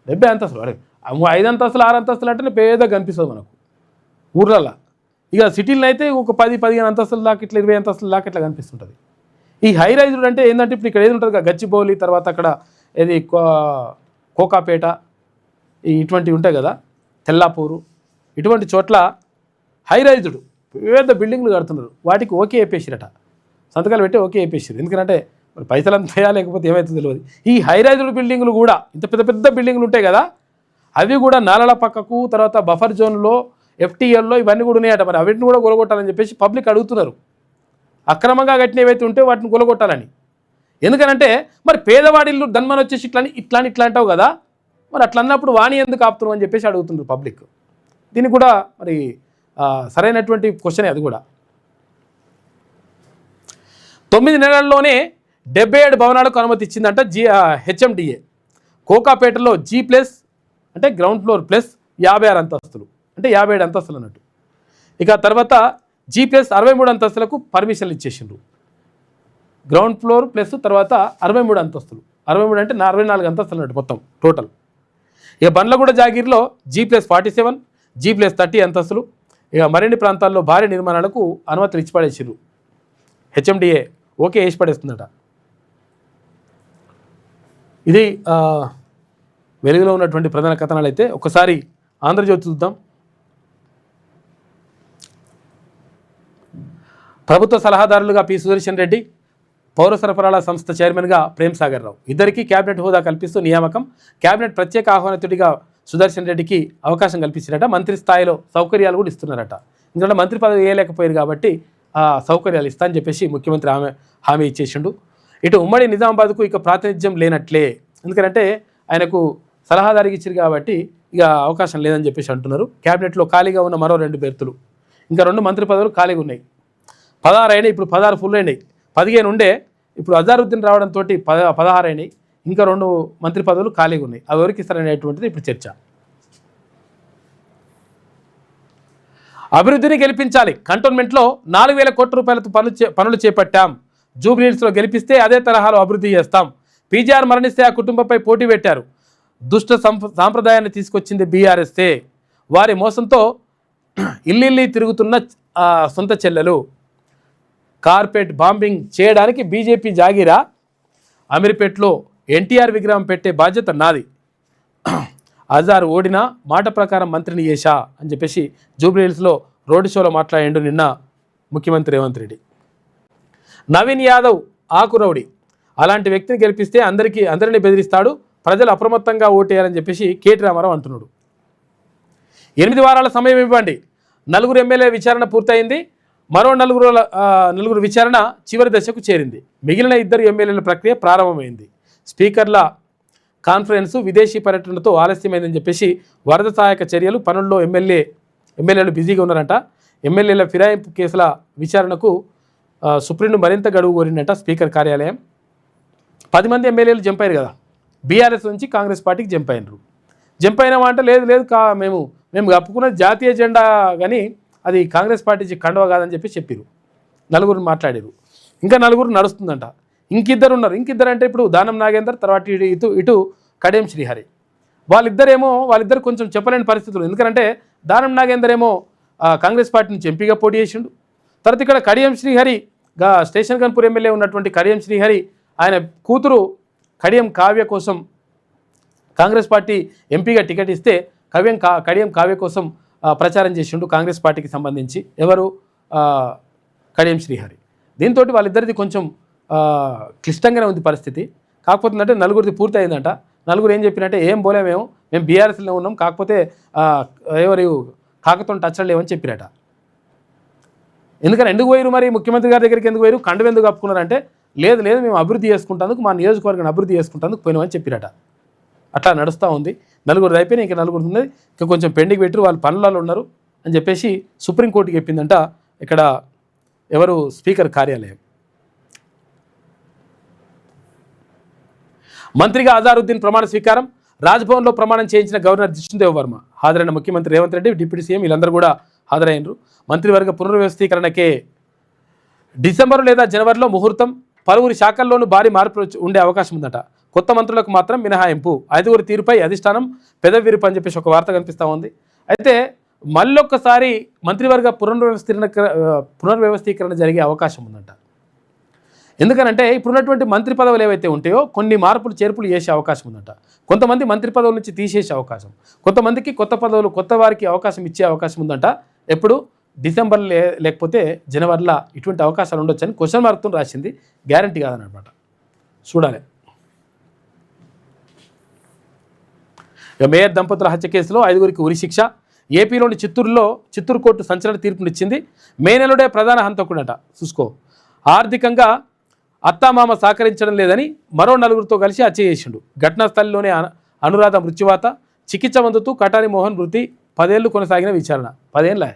70 అంతస్తులు. అరే 5 అంతస్తులు, 6 అంతస్తులు అంటేనే పేదగా కనిపిస్తుంది మనకు ఊర్లలో. ఇక సిటీల్లో అయితే ఒక 10-15 అంతస్తుల దాకా, ఇట్లా 20 అంతస్తుల దాకా ఇట్లా కనిపిస్తుంటుంది. ఈ హై రైజుడు అంటే ఏంటంటే ఇప్పుడు ఇక్కడ ఏది ఉంటుంది కదా, గచ్చిబౌలి, తర్వాత అక్కడ ఏది కోకాపేట, ఇటువంటివి ఉంటాయి కదా, తెల్లాపూరు, ఇటువంటి చోట్ల హై రైజుడు పెద్ద బిల్డింగ్లు కడుతున్నారు. వాటికి ఓకే వేపేసిరట, సంతకాలు పెట్టి ఓకే వేపేసారు. ఎందుకంటే మరి పైసలు అంతా లేకపోతే ఏమవుతుందో తెలియదు. ఈ హై రైజుడు బిల్డింగులు కూడా ఇంత పెద్ద పెద్ద బిల్డింగ్లు ఉంటాయి కదా, అవి కూడా నాలల పక్కకు, తర్వాత బఫర్ జోన్లో, ఎఫ్టీఎల్లో ఇవన్నీ కూడా ఉన్నాయట. మరి అవిటిని కూడా కొలగొట్టాలని చెప్పేసి పబ్లిక్ అడుగుతున్నారు. అక్రమంగా కట్టిన ఏవైతే ఉంటే వాటిని కొలగొట్టాలని. ఎందుకనంటే మరి పేదవాడిల్లు ధన్మని వచ్చేసి ఇట్లా అంటావు కదా, మరి అట్లా అన్నప్పుడు వాణి ఎందుకు ఆపుతున్నావు అని చెప్పేసి అడుగుతున్నారు పబ్లిక్. దీనికి కూడా మరి సరైనటువంటి క్వశ్చనే అది కూడా. 9 నెలల్లోనే 77 భవనాలకు అనుమతి ఇచ్చిందంట హెచ్ఎండిఏ. కోకాపేటలో G+ అంటే గ్రౌండ్ ఫ్లోర్ ప్లస్ 56 అంతస్తులు, అంటే 57 అంతస్తులు అన్నట్టు. ఇక తర్వాత G+ 63 అంతస్తులకు పర్మిషన్లు ఇచ్చేసిండ్రు. గ్రౌండ్ ఫ్లోర్ ప్లస్ తర్వాత 63 అంతస్తులు, 63 అంటే 64 అంతస్తులు అన్నట్టు మొత్తం టోటల్. ఇక బండ్లగూడ జాగీర్లో G+47, G+30 అంతస్తులు. ఇక మరిన్ని ప్రాంతాల్లో భారీ నిర్మాణాలకు అనుమతులు ఇచ్చి పడేసిర్రు. హెచ్ఎండిఏ ఓకే వేసి పడేస్తుందట. ఇది వెలుగులో ఉన్నటువంటి ప్రధాన కథనాలు. అయితే ఒకసారి ఆంధ్రజ్యోతి చూద్దాం. ప్రభుత్వ సలహాదారులుగా పి సుదర్శన్ రెడ్డి, పౌర సరఫరాల సంస్థ చైర్మన్గా ప్రేమ్ సాగర్ రావు, ఇద్దరికీ క్యాబినెట్ హోదా కల్పిస్తూ నియామకం. క్యాబినెట్ ప్రత్యేక ఆహ్వానితుడిగా సుదర్శన్ రెడ్డికి అవకాశం కల్పించారట. మంత్రి స్థాయిలో సౌకర్యాలు కూడా ఇస్తున్నారట. ఎందుకంటే మంత్రి పదవి వేయలేకపోయారు కాబట్టి సౌకర్యాలు ఇస్తా అని చెప్పేసి ముఖ్యమంత్రి హామీ ఇచ్చేసిండు. ఇటు ఉమ్మడి నిజామాబాద్కు ఇక ప్రాతినిధ్యం లేనట్లే, ఎందుకంటే ఆయనకు సలహాదారికి ఇచ్చారు కాబట్టి ఇక అవకాశం లేదని చెప్పేసి అంటున్నారు. క్యాబినెట్లో ఖాళీగా ఉన్న మరో 2 బెర్తులు, ఇంకా 2 మంత్రి పదవులు ఖాళీగా ఉన్నాయి. 16 అయినాయి, ఇప్పుడు 16 ఫుల్ అయినాయి. 15 ఉండే, ఇప్పుడు అజారుద్దీన్ రావడంతో 16 అయినాయి. ఇంకా 2 మంత్రి పదవులు ఖాళీగా ఉన్నాయి. అవి ఎవరికి ఇస్తారనేటువంటిది ఇప్పుడు చర్చ. అభివృద్ధిని గెలిపించాలి. కంటోన్మెంట్లో 4,000 కోట్ల రూపాయలతో పనులు చేపట్టాం. జూబ్లీహిల్స్లో గెలిపిస్తే అదే తరహాలో అభివృద్ధి చేస్తాం. పీజీఆర్ మరణిస్తే ఆ కుటుంబంపై పోటీ పెట్టారు. దుష్ట సాంప్రదాయాన్ని తీసుకొచ్చింది బీఆర్ఎస్ఏ. వారి మోసంతో ఇల్లిల్లి తిరుగుతున్న సొంత చెల్లెలు. కార్పెట్ బాంబింగ్ చేయడానికి బీజేపీ జాగీరా. అమీర్పేట్లో ఎన్టీఆర్ విగ్రహం పెట్టే బాధ్యత నాది. అజార్ ఓడినా మాట ప్రకారం మంత్రిని చేశా అని చెప్పేసి జూబ్లీహిల్స్లో రోడ్డు షోలో మాట్లాడిండు నిన్న ముఖ్యమంత్రి రేవంత్ రెడ్డి. నవీన్ యాదవ్ ఆకురౌడి, అలాంటి వ్యక్తిని గెలిపిస్తే అందరినీ బెదిరిస్తాడు, ప్రజలు అప్రమత్తంగా ఓటేయాలని చెప్పేసి కేటీ రామారావు అంటున్నాడు. 8 వారాల సమయం ఇవ్వండి. 4 ఎమ్మెల్యే విచారణ పూర్తయింది. మరో 4 విచారణ చివరి దశకు చేరింది. మిగిలిన 2 ఎమ్మెల్యేల ప్రక్రియ ప్రారంభమైంది. స్పీకర్ల కాన్ఫరెన్సు విదేశీ పర్యటనతో ఆలస్యమైందని చెప్పేసి వరద సహాయక చర్యలు పనుల్లో ఎమ్మెల్యేలు బిజీగా ఉన్నారంట. ఎమ్మెల్యేల ఫిరాయింపు కేసుల విచారణకు సుప్రీంను మరింత గడువు కోరిందంట స్పీకర్ కార్యాలయం. 10 మంది ఎమ్మెల్యేలు జంప్ అయ్యారు కదా, బీఆర్ఎస్ నుంచి కాంగ్రెస్ పార్టీకి జంప్ అయినరు. జంప్ అయినామా అంటే లేదు మేము కప్పుకున్నది జాతీయ జెండా కానీ అది కాంగ్రెస్ పార్టీ కండవ కాదని చెప్పారు. 4 మాట్లాడారు. ఇంకా 4 నడుస్తుందంట. ఇంకిద్దరు ఉన్నారు. ఇంకిద్దరు అంటే ఇప్పుడు దానం నాగేందర్, తర్వాత ఇటు కడియం శ్రీహరి. వాళ్ళిద్దరు కొంచెం చెప్పలేని పరిస్థితులు. ఎందుకంటే దానం నాగేందర్ ఏమో కాంగ్రెస్ పార్టీ నుంచి ఎంపీగా పోటీ చేసిండు. తర్వాత ఇక్కడ కడియం శ్రీహరి స్టేషన్ గన్పూర్ ఎమ్మెల్యే ఉన్నటువంటి కడియం శ్రీహరి, ఆయన కూతురు కడియం కావ్య కోసం కాంగ్రెస్ పార్టీ ఎంపీగా టికెట్ ఇస్తే కడియం కావ్య కోసం ప్రచారం చేసిండు కాంగ్రెస్ పార్టీకి సంబంధించి. ఎవరు? కడియం శ్రీహరి. దీంతో వాళ్ళిద్దరిది కొంచెం క్లిష్టంగానే ఉంది పరిస్థితి. కాకపోతే అంటే 4 పూర్తి అయిందంట. 4 ఏం చెప్పినట్టే ఏం పోలే మేము బీఆర్ఎస్లో ఉన్నాం, కాకపోతే ఎవరు కాకతో టచ్లు లేవని చెప్పిరట. ఎందుకని ఎందుకు పోయారు మరి ముఖ్యమంత్రి గారి దగ్గరికి ఎందుకు పోయారు, కండువ ఎందుకు కప్పుకున్నారంటే లేదు మేము అభివృద్ధి చేసుకుంటానికి, మా నియోజకవర్గాన్ని అభివృద్ధి చేసుకుంటానికి పోయినామని చెప్పిరట. అట్లా నడుస్తూ ఉంది. 4 అయిపోయినాయి, ఇంకా 4 ఉన్నది. ఇంకా కొంచెం పెండింగ్ పెట్టి వాళ్ళు పనులలో ఉన్నారు అని చెప్పేసి సుప్రీంకోర్టుకి చెప్పిందంట ఇక్కడ ఎవరు స్పీకర్ కార్యాలయం. మంత్రిగా అజారుద్దీన్ ప్రమాణ స్వీకారం. రాజ్భవన్లో ప్రమాణం చేయించిన గవర్నర్ జిష్ణుదేవ్ వర్మ. హాజరైన ముఖ్యమంత్రి రేవంత్ రెడ్డి, డిప్యూటీ సీఎం వీళ్ళందరూ కూడా హాజరైనరు. మంత్రివర్గ పునర్వ్యవస్థీకరణకే డిసెంబరు లేదా జనవరిలో ముహూర్తం. పలువురి శాఖల్లోనూ భారీ మార్పులు ఉండే అవకాశం ఉందట. కొత్త మంత్రులకు మాత్రం మినహాయింపు. 5గురి తీరుపై అధిష్టానం పెదవిరుపు అని చెప్పేసి ఒక వార్త కనిపిస్తూ ఉంది. అయితే మళ్ళొక్కసారి మంత్రివర్గ పునర్వ్యవస్థీకరణ జరిగే అవకాశం ఉందంట. ఎందుకనంటే ఇప్పుడున్నటువంటి మంత్రి పదవులు ఏవైతే ఉంటాయో కొన్ని మార్పులు చేర్పులు చేసే అవకాశం ఉందంట. కొంతమంది మంత్రి పదవుల నుంచి తీసేసే అవకాశం, కొంతమందికి కొత్త పదవులు కొత్త వారికి అవకాశం ఇచ్చే అవకాశం ఉందంట. ఎప్పుడు డిసెంబర్ లేకపోతే జనవరిలో ఇటువంటి అవకాశాలు ఉండొచ్చని క్వశ్చన్ మార్క్తో రాసింది, గ్యారంటీ కాదనమాట. చూడాలి. ఇక మేయర్ దంపతుల హత్య కేసులో 5గురికి ఉరిశిక్ష. ఏపీలోని చిత్తూరు కోర్టు సంచలన తీర్పునిచ్చింది. మే నెలడే ప్రధాన హంతకుడట. చూసుకో, ఆర్థికంగా అత్తామామ సహకరించడం లేదని మరో 4గురితో కలిసి హత్య చేసిండు. ఘటనా స్థలిలోనే అనురాధ మృత్యువాత. చికిత్స అందుతూ కటారి మోహన్ మృతి. 10 ఏళ్లు కొనసాగిన విచారణ. 10 ఏళ్ళ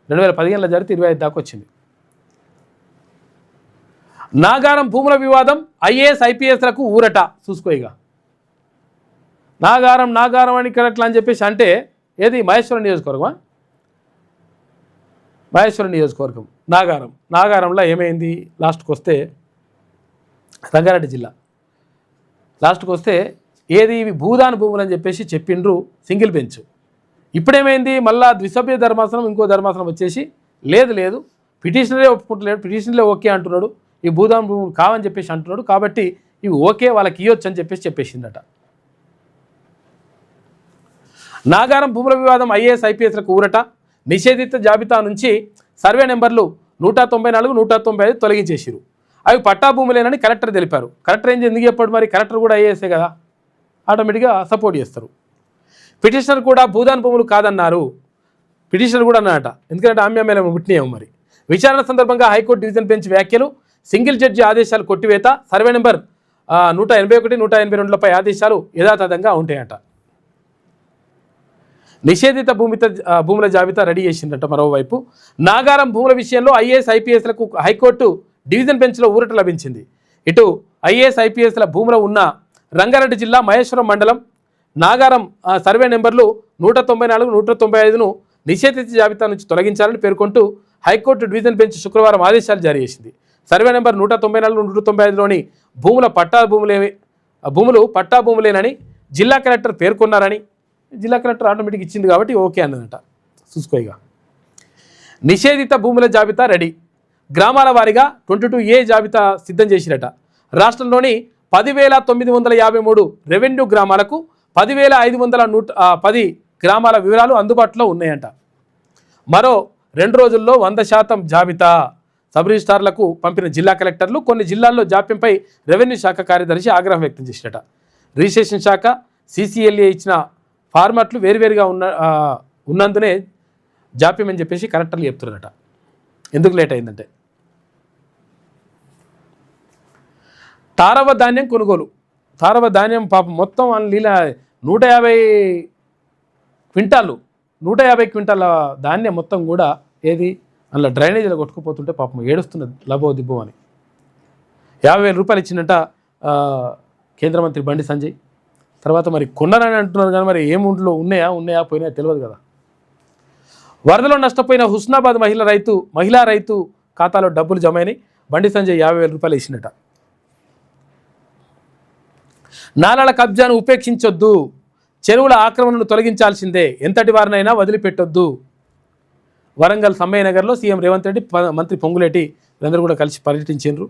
2015లో జరిగితే 25 దాకా వచ్చింది. నాగారం భూముల వివాదం ఐఏఎస్ ఐపీఎస్లకు ఊరట. చూసుకో, ఇక నాగారం అని ఇక్కడ ఎట్లా అని చెప్పేసి అంటే ఏది మహేశ్వరం నియోజకవర్గమా? మహేశ్వరం నియోజకవర్గం నాగారంలో ఏమైంది? లాస్ట్కి వస్తే రంగారెడ్డి జిల్లా లాస్ట్కి వస్తే ఏది ఇవి భూదాన భూములు అని చెప్పేసి చెప్పిండ్రు సింగిల్ బెంచ్. ఇప్పుడేమైంది? మళ్ళా ద్విసభ్య ధర్మాసనం ఇంకో ధర్మాసనం వచ్చేసి లేదు పిటిషనరే ఒప్పుకుంటలేడు, పిటిషనరే ఓకే అంటున్నాడు, ఈ భూదాన భూములు కావని చెప్పేసి అంటున్నాడు, కాబట్టి ఇవి ఓకే వాళ్ళకి ఇవ్వచ్చు అని చెప్పేసిందట. నాగారం భూముల వివాదం ఐఏఎస్ ఐపీఎస్లకు ఊరట. నిషేధిత జాబితా నుంచి సర్వే నెంబర్లు 194, 195 తొలగించేసిరు. అవి పట్టా భూములేనని కలెక్టర్ తెలిపారు. కలెక్టర్ ఎందుకు చెప్పాడు మరి? కలెక్టర్ కూడా ఐఏఎస్ఏ కదా, ఆటోమేటిక్గా సపోర్ట్ చేస్తారు. పిటిషనర్ కూడా భూదాన్ భూములు కాదన్నారు. పిటిషనర్ కూడా అన్నట, ఎందుకంటే ఆమ్యామేళ పుట్టినాయేమో మరి. విచారణ సందర్భంగా హైకోర్టు డివిజన్ బెంచ్ వ్యాఖ్యలు. సింగిల్ జడ్జి ఆదేశాలు కొట్టివేత. సర్వే నెంబర్ 181, 182లపై ఆదేశాలు యథాతథంగా ఉంటాయట. నిషేధిత భూముల జాబితా రెడీ చేసిందట. మరోవైపు నాగారం భూముల విషయంలో ఐఏఎస్ ఐపీఎస్లకు హైకోర్టు డివిజన్ బెంచ్లో ఊరట లభించింది. ఇటు ఐఏఎస్ ఐపీఎస్ల భూములు ఉన్న రంగారెడ్డి జిల్లా మహేశ్వరం మండలం నాగారం సర్వే నెంబర్లు 194, 195ను నిషేధిత జాబితా నుంచి తొలగించాలని పేర్కొంటూ హైకోర్టు డివిజన్ బెంచ్ శుక్రవారం ఆదేశాలు జారీ చేసింది. సర్వే నెంబర్ 194, 195లోని భూములు పట్టా భూములేనని జిల్లా కలెక్టర్ పేర్కొన్నారని జిల్లా కలెక్టర్ ఆటోమేటిక్ ఇచ్చింది కాబట్టి ఓకే అన్నదట. చూసుకోయిగా నిషేధిత భూముల జాబితా రెడీ. గ్రామాల వారీగా 22A జాబితా సిద్ధం చేసిరట. రాష్ట్రంలోని 10,953 రెవెన్యూ గ్రామాలకు 10,510 గ్రామాల వివరాలు అందుబాటులో ఉన్నాయంట. మరో 2 రోజుల్లో 100% జాబితా సబ్ రిజిస్ట్రార్లకు పంపిన జిల్లా కలెక్టర్లు కొన్ని జిల్లాల్లో జాప్యంపై రెవెన్యూ శాఖ కార్యదర్శి ఆగ్రహం వ్యక్తం చేసిరట. రిజిస్ట్రేషన్ శాఖ CCLA ఇచ్చిన ఫార్మాట్లు వేరువేరుగా ఉన్నందునే జాప్యం అని చెప్పేసి కలెక్టర్లు చెప్తున్నారట. ఎందుకు లేట్ అయిందంటే తారవ ధాన్యం కొనుగోలు. తారవ ధాన్యం పాపం మొత్తం లీల 150 క్వింటాల ధాన్యం మొత్తం కూడా ఏది అందులో డ్రైనేజీలో కొట్టుకుపోతుంటే పాపం ఏడుస్తున్నది లబో దిబ్బో అని. 50,000 రూపాయలు ఇచ్చిందంట కేంద్ర మంత్రి బండి సంజయ్. తర్వాత మరి కొన్నారని అంటున్నారు కానీ మరి ఏముంట్లో ఉన్నాయా పోయినాయా తెలియదు కదా. వరదలో నష్టపోయిన హుస్నాబాద్ మహిళా రైతు ఖాతాలో డబ్బులు జమైనాయి. బండి సంజయ్ 50,000 రూపాయలు ఇచ్చినట. నాలాల కబ్జాను ఉపేక్షించొద్దు, చెరువుల ఆక్రమణను తొలగించాల్సిందే, ఎంతటి వారినైనా వదిలిపెట్టొద్దు. వరంగల్ సమ్మయ్య నగర్లో సీఎం రేవంత్ రెడ్డి, మంత్రి పొంగులేటి వీళ్ళందరూ కూడా కలిసి పర్యటించారు.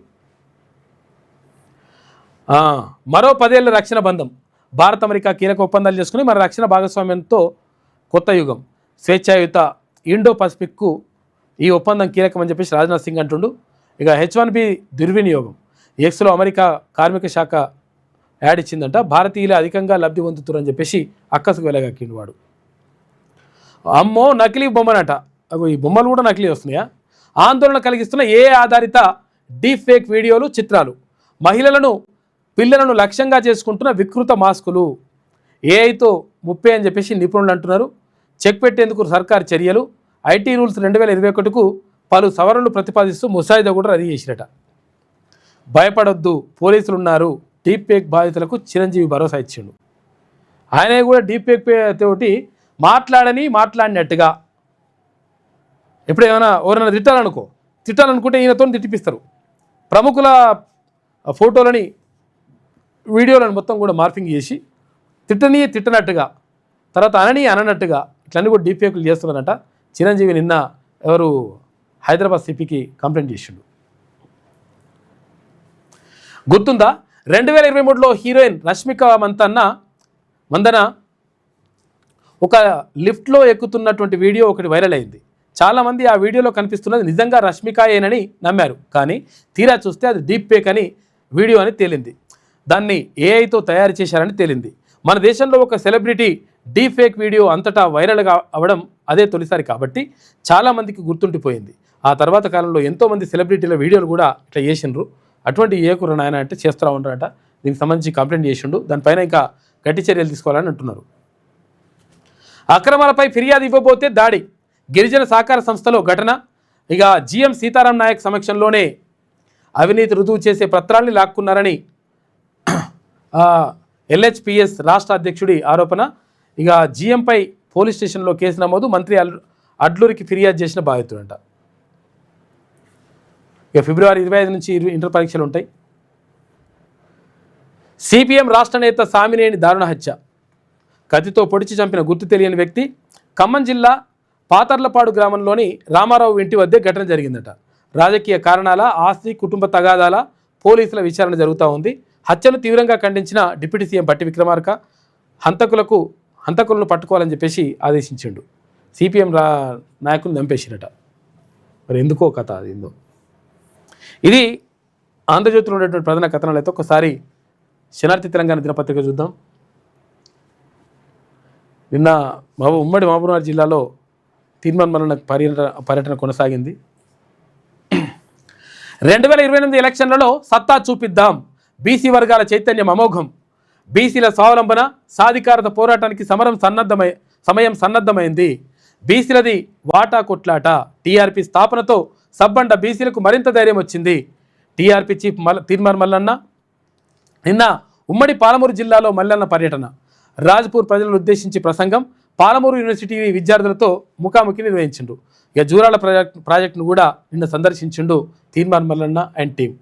మరో 10 ఏళ్ల రక్షణ బంధం. భారత్ అమెరికా కీలక ఒప్పందాలు చేసుకుని మన రక్షణ భాగస్వామ్యంతో కొత్త యుగం. స్వేచ్ఛాయుత ఇండో పసిఫిక్కు ఈ ఒప్పందం కీలకమని చెప్పేసి రాజ్నాథ్ సింగ్ అంటుండు. ఇక H1B దుర్వినియోగం. ఎక్స్లో అమెరికా కార్మిక శాఖ యాడ్ ఇచ్చిందంట. భారతీయులే అధికంగా లబ్ధి పొందుతారని చెప్పేసి అక్కసుకు వెళ్ళగక్కిండు వాడు. అమ్మో నకిలీ బొమ్మనట. ఈ బొమ్మలు కూడా నకిలీ వస్తున్నాయా? ఆందోళన కలిగిస్తున్న ఆధారిత డీప్ ఫేక్ వీడియోలు, చిత్రాలు. పిల్లలను లక్ష్యంగా చేసుకుంటున్న వికృత మాస్కులు. ఏఐతో ముప్పే అని చెప్పేసి నిపుణులు అంటున్నారు. చెక్ పెట్టేందుకు సర్కారు చర్యలు. IT రూల్స్ 2021కు పలు సవరణలు ప్రతిపాదిస్తూ ముసాయిదా కూడా రెడీ చేసిరట. భయపడొద్దు, పోలీసులు ఉన్నారు. డీప్ ఫేక్ బాధితులకు చిరంజీవి భరోసా ఇచ్చిండు. ఆయన కూడా డీప్ ఫేక్ తోటి మాట్లాడినట్టుగా ఎప్పుడు ఎవరైనా తిట్టాలనుకో తిట్టాలనుకుంటే ఈయనతో తిట్టిపిస్తారు. ప్రముఖుల ఫోటోలని వీడియోలను మొత్తం కూడా మార్ఫింగ్ చేసి తిట్టనట్టుగా తర్వాత అననట్టుగా ఇట్లన్నీ కూడా డీపీఏకులు చేస్తున్నారట. చిరంజీవి నిన్న ఎవరు హైదరాబాద్ సిపికి కంప్లైంట్ చేసిండు. గుర్తుందా 2023లో హీరోయిన్ రష్మిక మందన ఒక లిఫ్ట్లో ఎక్కుతున్నటువంటి వీడియో ఒకటి వైరల్ అయింది. చాలామంది ఆ వీడియోలో కనిపిస్తున్నది నిజంగా రష్మికయేనని నమ్మారు. కానీ తీరా చూస్తే అది డీప్ ఫేక్ అని వీడియో అని తేలింది. దాన్ని ఏఐతో తయారు చేశారని తేలింది. మన దేశంలో ఒక సెలబ్రిటీ డీప్ ఫేక్ వీడియో అంతటా వైరల్గా అవ్వడం అదే తొలిసారి కాబట్టి చాలామందికి గుర్తుండిపోయింది. ఆ తర్వాత కాలంలో ఎంతోమంది సెలబ్రిటీల వీడియోలు కూడా ఇట్లా చేసిండ్రు. అటువంటి ఏకురు నాయన అంటే చేస్తూ ఉంటారట. దీనికి సంబంధించి కంప్లైంట్ చేసిండు. దానిపైన ఇంకా గట్టి చర్యలు తీసుకోవాలని అంటున్నారు. అక్రమాలపై ఫిర్యాదు ఇవ్వబోతే దాడి, గిరిజన సహకార సంస్థలో ఘటన. ఇక జిఎం సీతారాం నాయక్ సమక్షంలోనే అవినీతి రుజువు చేసే పత్రాల్ని లాక్కున్నారని ఎల్హెచ్పిఎస్ రాష్ట్ర అధ్యక్షుడి ఆరోపణ. ఇక జిఎంపై పోలీస్ స్టేషన్లో కేసు నమోదు. మంత్రి అడ్లూరికి ఫిర్యాదు చేసిన బాధితుడంట. ఇక ఫిబ్రవరి 25 నుంచి ఇంటర్ పరీక్షలు ఉంటాయి. సిపిఎం రాష్ట్ర నేత సామినేని దారుణ హత్య, కత్తితో పొడిచి చంపిన గుర్తు తెలియని వ్యక్తి. ఖమ్మం జిల్లా పాతర్లపాడు గ్రామంలోని రామారావు ఇంటి వద్దే ఘటన జరిగిందట. రాజకీయ కారణాల, ఆస్తి, కుటుంబ తగాదాల పోలీసుల విచారణ జరుగుతూ ఉంది. హత్యను తీవ్రంగా ఖండించిన డిప్యూటీ సీఎం భట్టి విక్రమార్క హంతకులను పట్టుకోవాలని చెప్పేసి ఆదేశించిండు. సిపిఎం నాయకులు చంపేసిరట. మరి ఎందుకో కథ అది ఏందో. ఇది ఆంధ్రజ్యోతిలో ఉండేటువంటి ప్రధాన కథనాలు. అయితే ఒకసారి శనార్థి తెలంగాణ దినపత్రిక చూద్దాం. నిన్న ఉమ్మడి మహబూబ్నగర్ జిల్లాలో తీర్మాన్ మల్లన్న పర్యటన కొనసాగింది. 2028 ఎలక్షన్లలో సత్తా చూపిద్దాం, బీసీ వర్గాల చైతన్యం అమోఘం, బీసీల స్వావలంబన సాధికారత పోరాటానికి సమయం సన్నద్ధమైంది, బీసీలది వాటా కొట్లాట, టీఆర్పీ స్థాపనతో సబ్బండ బీసీలకు మరింత ధైర్యం వచ్చింది. టీఆర్పీ చీఫ్ తీర్మాన్ మల్లన్న నిన్న ఉమ్మడి పాలమూరు జిల్లాలో మల్లన్న పర్యటన. రాజ్పూర్ ప్రజలను ఉద్దేశించి ప్రసంగం. పాలమూరు యూనివర్సిటీ విద్యార్థులతో ముఖాముఖి నిర్వహించిండు. ఇక జూరాల ప్రాజెక్టును కూడా నిన్న సందర్శించిండు తీర్మాన్ మల్లన్న అండ్ టీం.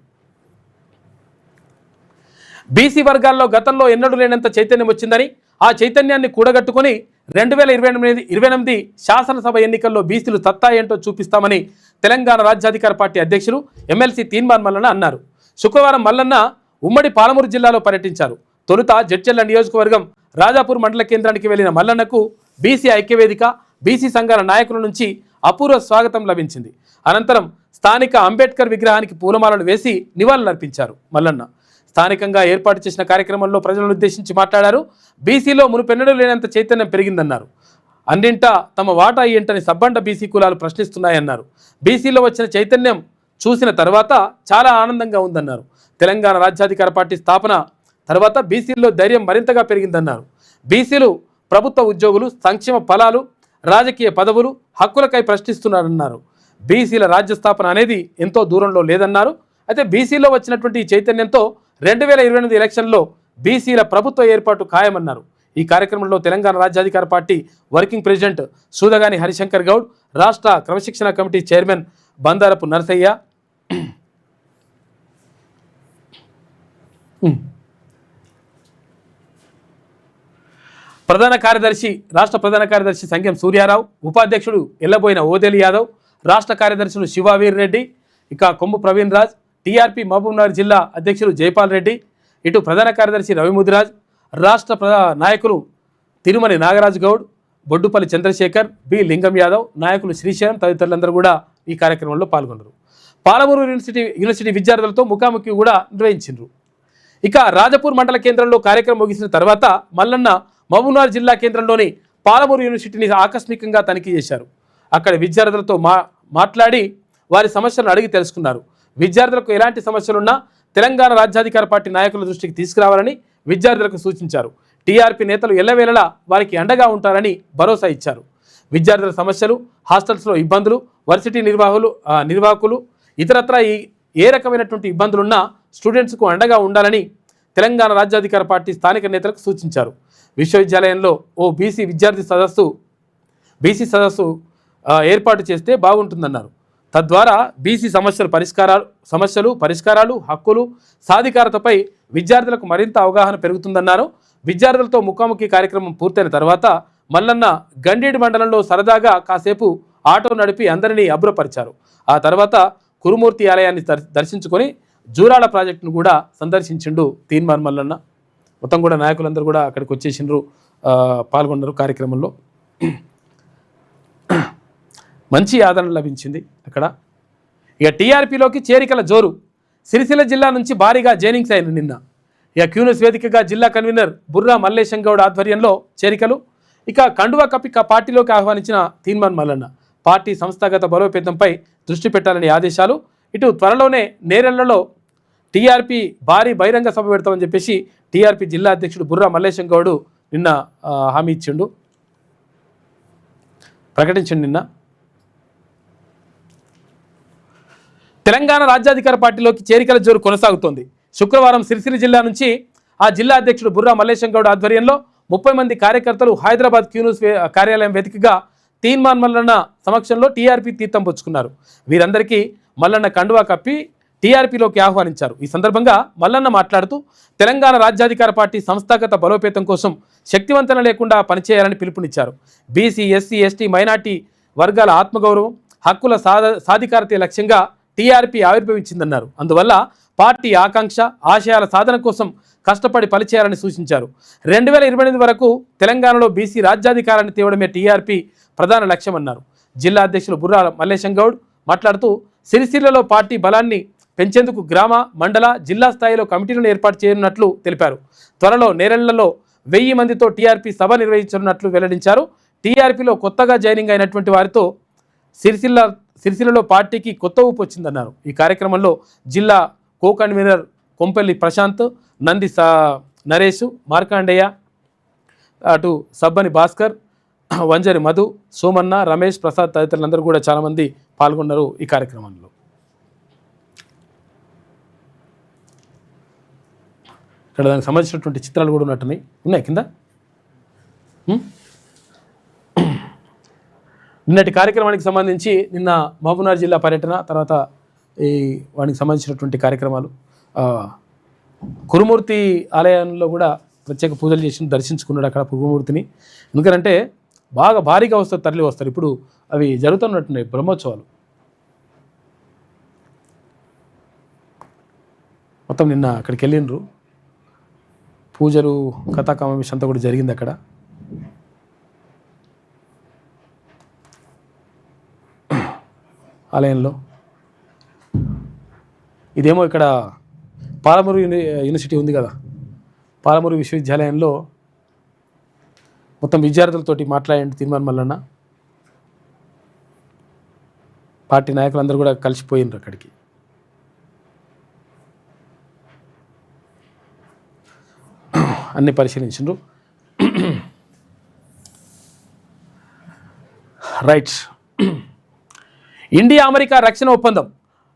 బీసీ వర్గాల్లో గతంలో ఎన్నడూ లేనంత చైతన్యం వచ్చిందని, ఆ చైతన్యాన్ని కూడగట్టుకుని 2028 శాసనసభ ఎన్నికల్లో బీసీలు సత్తా ఏంటో చూపిస్తామని తెలంగాణ రాజ్యాధికార పార్టీ అధ్యక్షులు ఎమ్మెల్సీ తీర్మాన్ మల్లన్న అన్నారు. శుక్రవారం మల్లన్న ఉమ్మడి పాలమూరు జిల్లాలో పర్యటించారు. తొలుత జడ్చర్ల నియోజకవర్గం రాజాపూర్ మండల కేంద్రానికి వెళ్లిన మల్లన్నకు బీసీ ఐక్యవేదిక, బీసీ సంఘాల నాయకుల నుంచి అపూర్వ స్వాగతం లభించింది. అనంతరం స్థానిక అంబేద్కర్ విగ్రహానికి పూలమాలలు వేసి నివాళులర్పించారు మల్లన్న. స్థానికంగా ఏర్పాటు చేసిన కార్యక్రమంలో ప్రజలను ఉద్దేశించి మాట్లాడారు. బీసీలో మునుపెన్నడూ లేనంత చైతన్యం పెరిగిందన్నారు. అన్నింటా తమ వాటా ఏంటని సబ్బండ బీసీ కులాలు ప్రశ్నిస్తున్నాయన్నారు. బీసీలో వచ్చిన చైతన్యం చూసిన తర్వాత చాలా ఆనందంగా ఉందన్నారు. తెలంగాణ రాజ్యాధికార పార్టీ స్థాపన తర్వాత బీసీల్లో ధైర్యం మరింతగా పెరిగిందన్నారు. బీసీలు ప్రభుత్వ ఉద్యోగులు, సంక్షేమ ఫలాలు, రాజకీయ పదవులు, హక్కులకై ప్రశ్నిస్తున్నారన్నారు. బీసీల రాజ్య స్థాపన అనేది ఎంతో దూరంలో లేదన్నారు. అయితే బీసీలో వచ్చినటువంటి చైతన్యంతో 2028 ఎలక్షన్లో బీసీల ప్రభుత్వ ఏర్పాటు ఖాయమన్నారు. ఈ కార్యక్రమంలో Telangana Rajyadhikara party working president Sudagani Harishankar Goud, రాష్ట్ర క్రమశిక్షణ కమిటీ చైర్మన్ బందారపు నరసయ్య, రాష్ట్ర ప్రధాన కార్యదర్శి సంఖ్యం సూర్యారావు, ఉపాధ్యక్షుడు ఎల్లబోయిన ఓదేలి యాదవ్, రాష్ట్ర కార్యదర్శులు శివావీర్ రెడ్డి, ఇక కొమ్ము ప్రవీణ్ రాజ్, టీఆర్పీ మహబూబ్నగర్ జిల్లా అధ్యక్షులు జైపాల్ రెడ్డి, ఇటు ప్రధాన కార్యదర్శి రవిముదిరాజ్, రాష్ట్ర నాయకులు తిరుమలి నాగరాజ్ గౌడ్, బొడ్డుపల్లి చంద్రశేఖర్, బి లింగం యాదవ్, నాయకులు శ్రీశైలం తదితరులందరూ కూడా ఈ కార్యక్రమంలో పాల్గొన్నారు. పాలమూరు యూనివర్సిటీ విద్యార్థులతో ముఖాముఖి కూడా నిర్వహించారు. ఇక రాజపూర్ మండల కేంద్రంలో కార్యక్రమం ముగిసిన తర్వాత మల్లన్న మహబూబ్నగర్ జిల్లా కేంద్రంలోని పాలమూరు యూనివర్సిటీని ఆకస్మికంగా తనిఖీ చేశారు. అక్కడ విద్యార్థులతో మాట్లాడి వారి సమస్యలను అడిగి తెలుసుకున్నారు. విద్యార్థులకు ఎలాంటి సమస్యలున్నా తెలంగాణ రాజ్యాధికార పార్టీ నాయకుల దృష్టికి తీసుకురావాలని విద్యార్థులకు సూచించారు. టీఆర్పీ నేతలు ఎల్లవేళలా వారికి అండగా ఉంటారని భరోసా ఇచ్చారు. విద్యార్థుల సమస్యలు, హాస్టల్స్లో ఇబ్బందులు, వర్సిటీ నిర్వాహకులు ఇతరత్రా ఏ రకమైనటువంటి ఇబ్బందులున్నా స్టూడెంట్స్కు అండగా ఉండాలని తెలంగాణ రాజ్యాధికార పార్టీ స్థానిక నేతలకు సూచించారు. విశ్వవిద్యాలయంలో ఓ బీసీ సదస్సు ఏర్పాటు చేస్తే బాగుంటుందన్నారు. తద్వారా బీసీ సమస్యలు పరిష్కారాలు హక్కులు సాధికారతపై విద్యార్థులకు మరింత అవగాహన పెరుగుతుందన్నారు. విద్యార్థులతో ముఖాముఖి కార్యక్రమం పూర్తయిన తర్వాత మల్లన్న గండేడి మండలంలో సరదాగా కాసేపు ఆటో నడిపి అందరినీ అబ్బురపరిచారు. ఆ తర్వాత కురుమూర్తి ఆలయాన్ని దర్శించుకొని జూరాల ప్రాజెక్టును కూడా సందర్శించిండు తీన్మార్ మల్లన్న. మొత్తం కూడా నాయకులందరూ కూడా అక్కడికి వచ్చేసిండ్రు, పాల్గొన్నారు కార్యక్రమంలో. మంచి ఆదరణ లభించింది అక్కడ. ఇక టీఆర్పీలోకి చేరికల జోరు. సిరిసిల్ల జిల్లా నుంచి భారీగా జైనింగ్స్ అయిన నిన్న. ఇక క్యూనస్ వేదికగా జిల్లా కన్వీనర్ బుర్రా మల్లేశం గౌడ్ ఆధ్వర్యంలో చేరికలు. ఇక కండువా కప్పి పార్టీలోకి ఆహ్వానించిన తీన్మార్ మల్లన్న పార్టీ సంస్థాగత బలోపేతంపై దృష్టి పెట్టాలని ఆదేశాలు. ఇటు త్వరలోనే నేరెళ్లలో టీఆర్పీ భారీ బహిరంగ సభ పెడతామని చెప్పేసి టీఆర్పీ జిల్లా అధ్యక్షుడు బుర్రా మల్లేశం గౌడ్ నిన్న హామీ ఇచ్చిండు, ప్రకటించిండు నిన్న. తెలంగాణ రాజ్యాధికార పార్టీలోకి చేరికల జోరు కొనసాగుతోంది. శుక్రవారం సిరిసిల్ల జిల్లా నుంచి ఆ జిల్లా అధ్యక్షుడు బుర్రా మల్లేశం గౌడ్ ఆధ్వర్యంలో 30 మంది కార్యకర్తలు హైదరాబాద్ క్యూనూస్ కార్యాలయం వేదికగా తీన్మార్ మల్లన్న సమక్షంలో టీఆర్పీ తీర్థం పుచ్చుకున్నారు. వీరందరికీ మల్లన్న కండువా కప్పి టీఆర్పీలోకి ఆహ్వానించారు. ఈ సందర్భంగా మల్లన్న మాట్లాడుతూ తెలంగాణ రాజ్యాధికార పార్టీ సంస్థాగత బలోపేతం కోసం శక్తివంతన లేకుండా పనిచేయాలని పిలుపునిచ్చారు. బీసీ ఎస్సీ ఎస్టీ మైనార్టీ వర్గాల ఆత్మగౌరవం హక్కుల సాధికారత లక్ష్యంగా టీఆర్పీ ఆవిర్భవించిందన్నారు. అందువల్ల పార్టీ ఆకాంక్ష ఆశయాల సాధన కోసం కష్టపడి పనిచేయాలని సూచించారు. 2028 వరకు తెలంగాణలో బీసీ రాజ్యాధికారాన్ని తేవడమే టీఆర్పీ ప్రధాన లక్ష్యమన్నారు. జిల్లా అధ్యక్షులు బుర్రా మల్లేశం గౌడ్ మాట్లాడుతూ సిరిసిల్లలో పార్టీ బలాన్ని పెంచేందుకు గ్రామ మండల జిల్లా స్థాయిలో కమిటీలను ఏర్పాటు చేయనున్నట్లు తెలిపారు. త్వరలో నేరెళ్లలో 1000 మందితో టీఆర్పీ సభ నిర్వహించనున్నట్లు వెల్లడించారు. టీఆర్పీలో కొత్తగా జాయినింగ్ అయినటువంటి వారితో సిరిసిల్లలో పార్టీకి కొత్త ఊపు వచ్చిందన్నారు. ఈ కార్యక్రమంలో జిల్లా కో కన్వీనర్ కొంపెల్లి ప్రశాంత్, నంది నరేష్, మార్కాండేయ, అటు సబ్బని భాస్కర్, వంజరి మధు, సోమన్న, రమేష్, ప్రసాద్ తదితరులందరూ కూడా చాలామంది పాల్గొన్నారు ఈ కార్యక్రమంలో. ఇక్కడ దానికి సంబంధించినటువంటి చిత్రాలు కూడా ఉన్నట్టున్నాయి, ఉన్నాయి కింద. నిన్నటి కార్యక్రమానికి సంబంధించి నిన్న మహబూబ్నగర్ జిల్లా పర్యటన, తర్వాత ఈ వానికి సంబంధించినటువంటి కార్యక్రమాలు. కురుమూర్తి ఆలయంలో కూడా ప్రత్యేక పూజలు చేసి దర్శించుకున్నాడు అక్కడ కురుమూర్తిని. ఎందుకంటే బాగా భారీగా వస్తారు, తరలి వస్తారు. ఇప్పుడు అవి జరుగుతున్నట్టున్నాయి బ్రహ్మోత్సవాలు. మొత్తం నిన్న అక్కడికి వెళ్ళిండ్రు, పూజలు కథాకమావేశం అంతా కూడా జరిగింది అక్కడ. ఆలయంలో ఇదేమో ఇక్కడ పాలమూరు యూనివర్సిటీ ఉంది కదా, పాలమూరు విశ్వవిద్యాలయంలో మొత్తం విద్యార్థులతోటి మాట్లాడండి తీన్మార్ మల్లన్న. పార్టీ నాయకులందరూ కూడా కలిసిపోయినారు అక్కడికి. అన్ని పరిశీలించిండ్రు. రైట్. ఇండియా అమెరికా రక్షణ ఒప్పందం,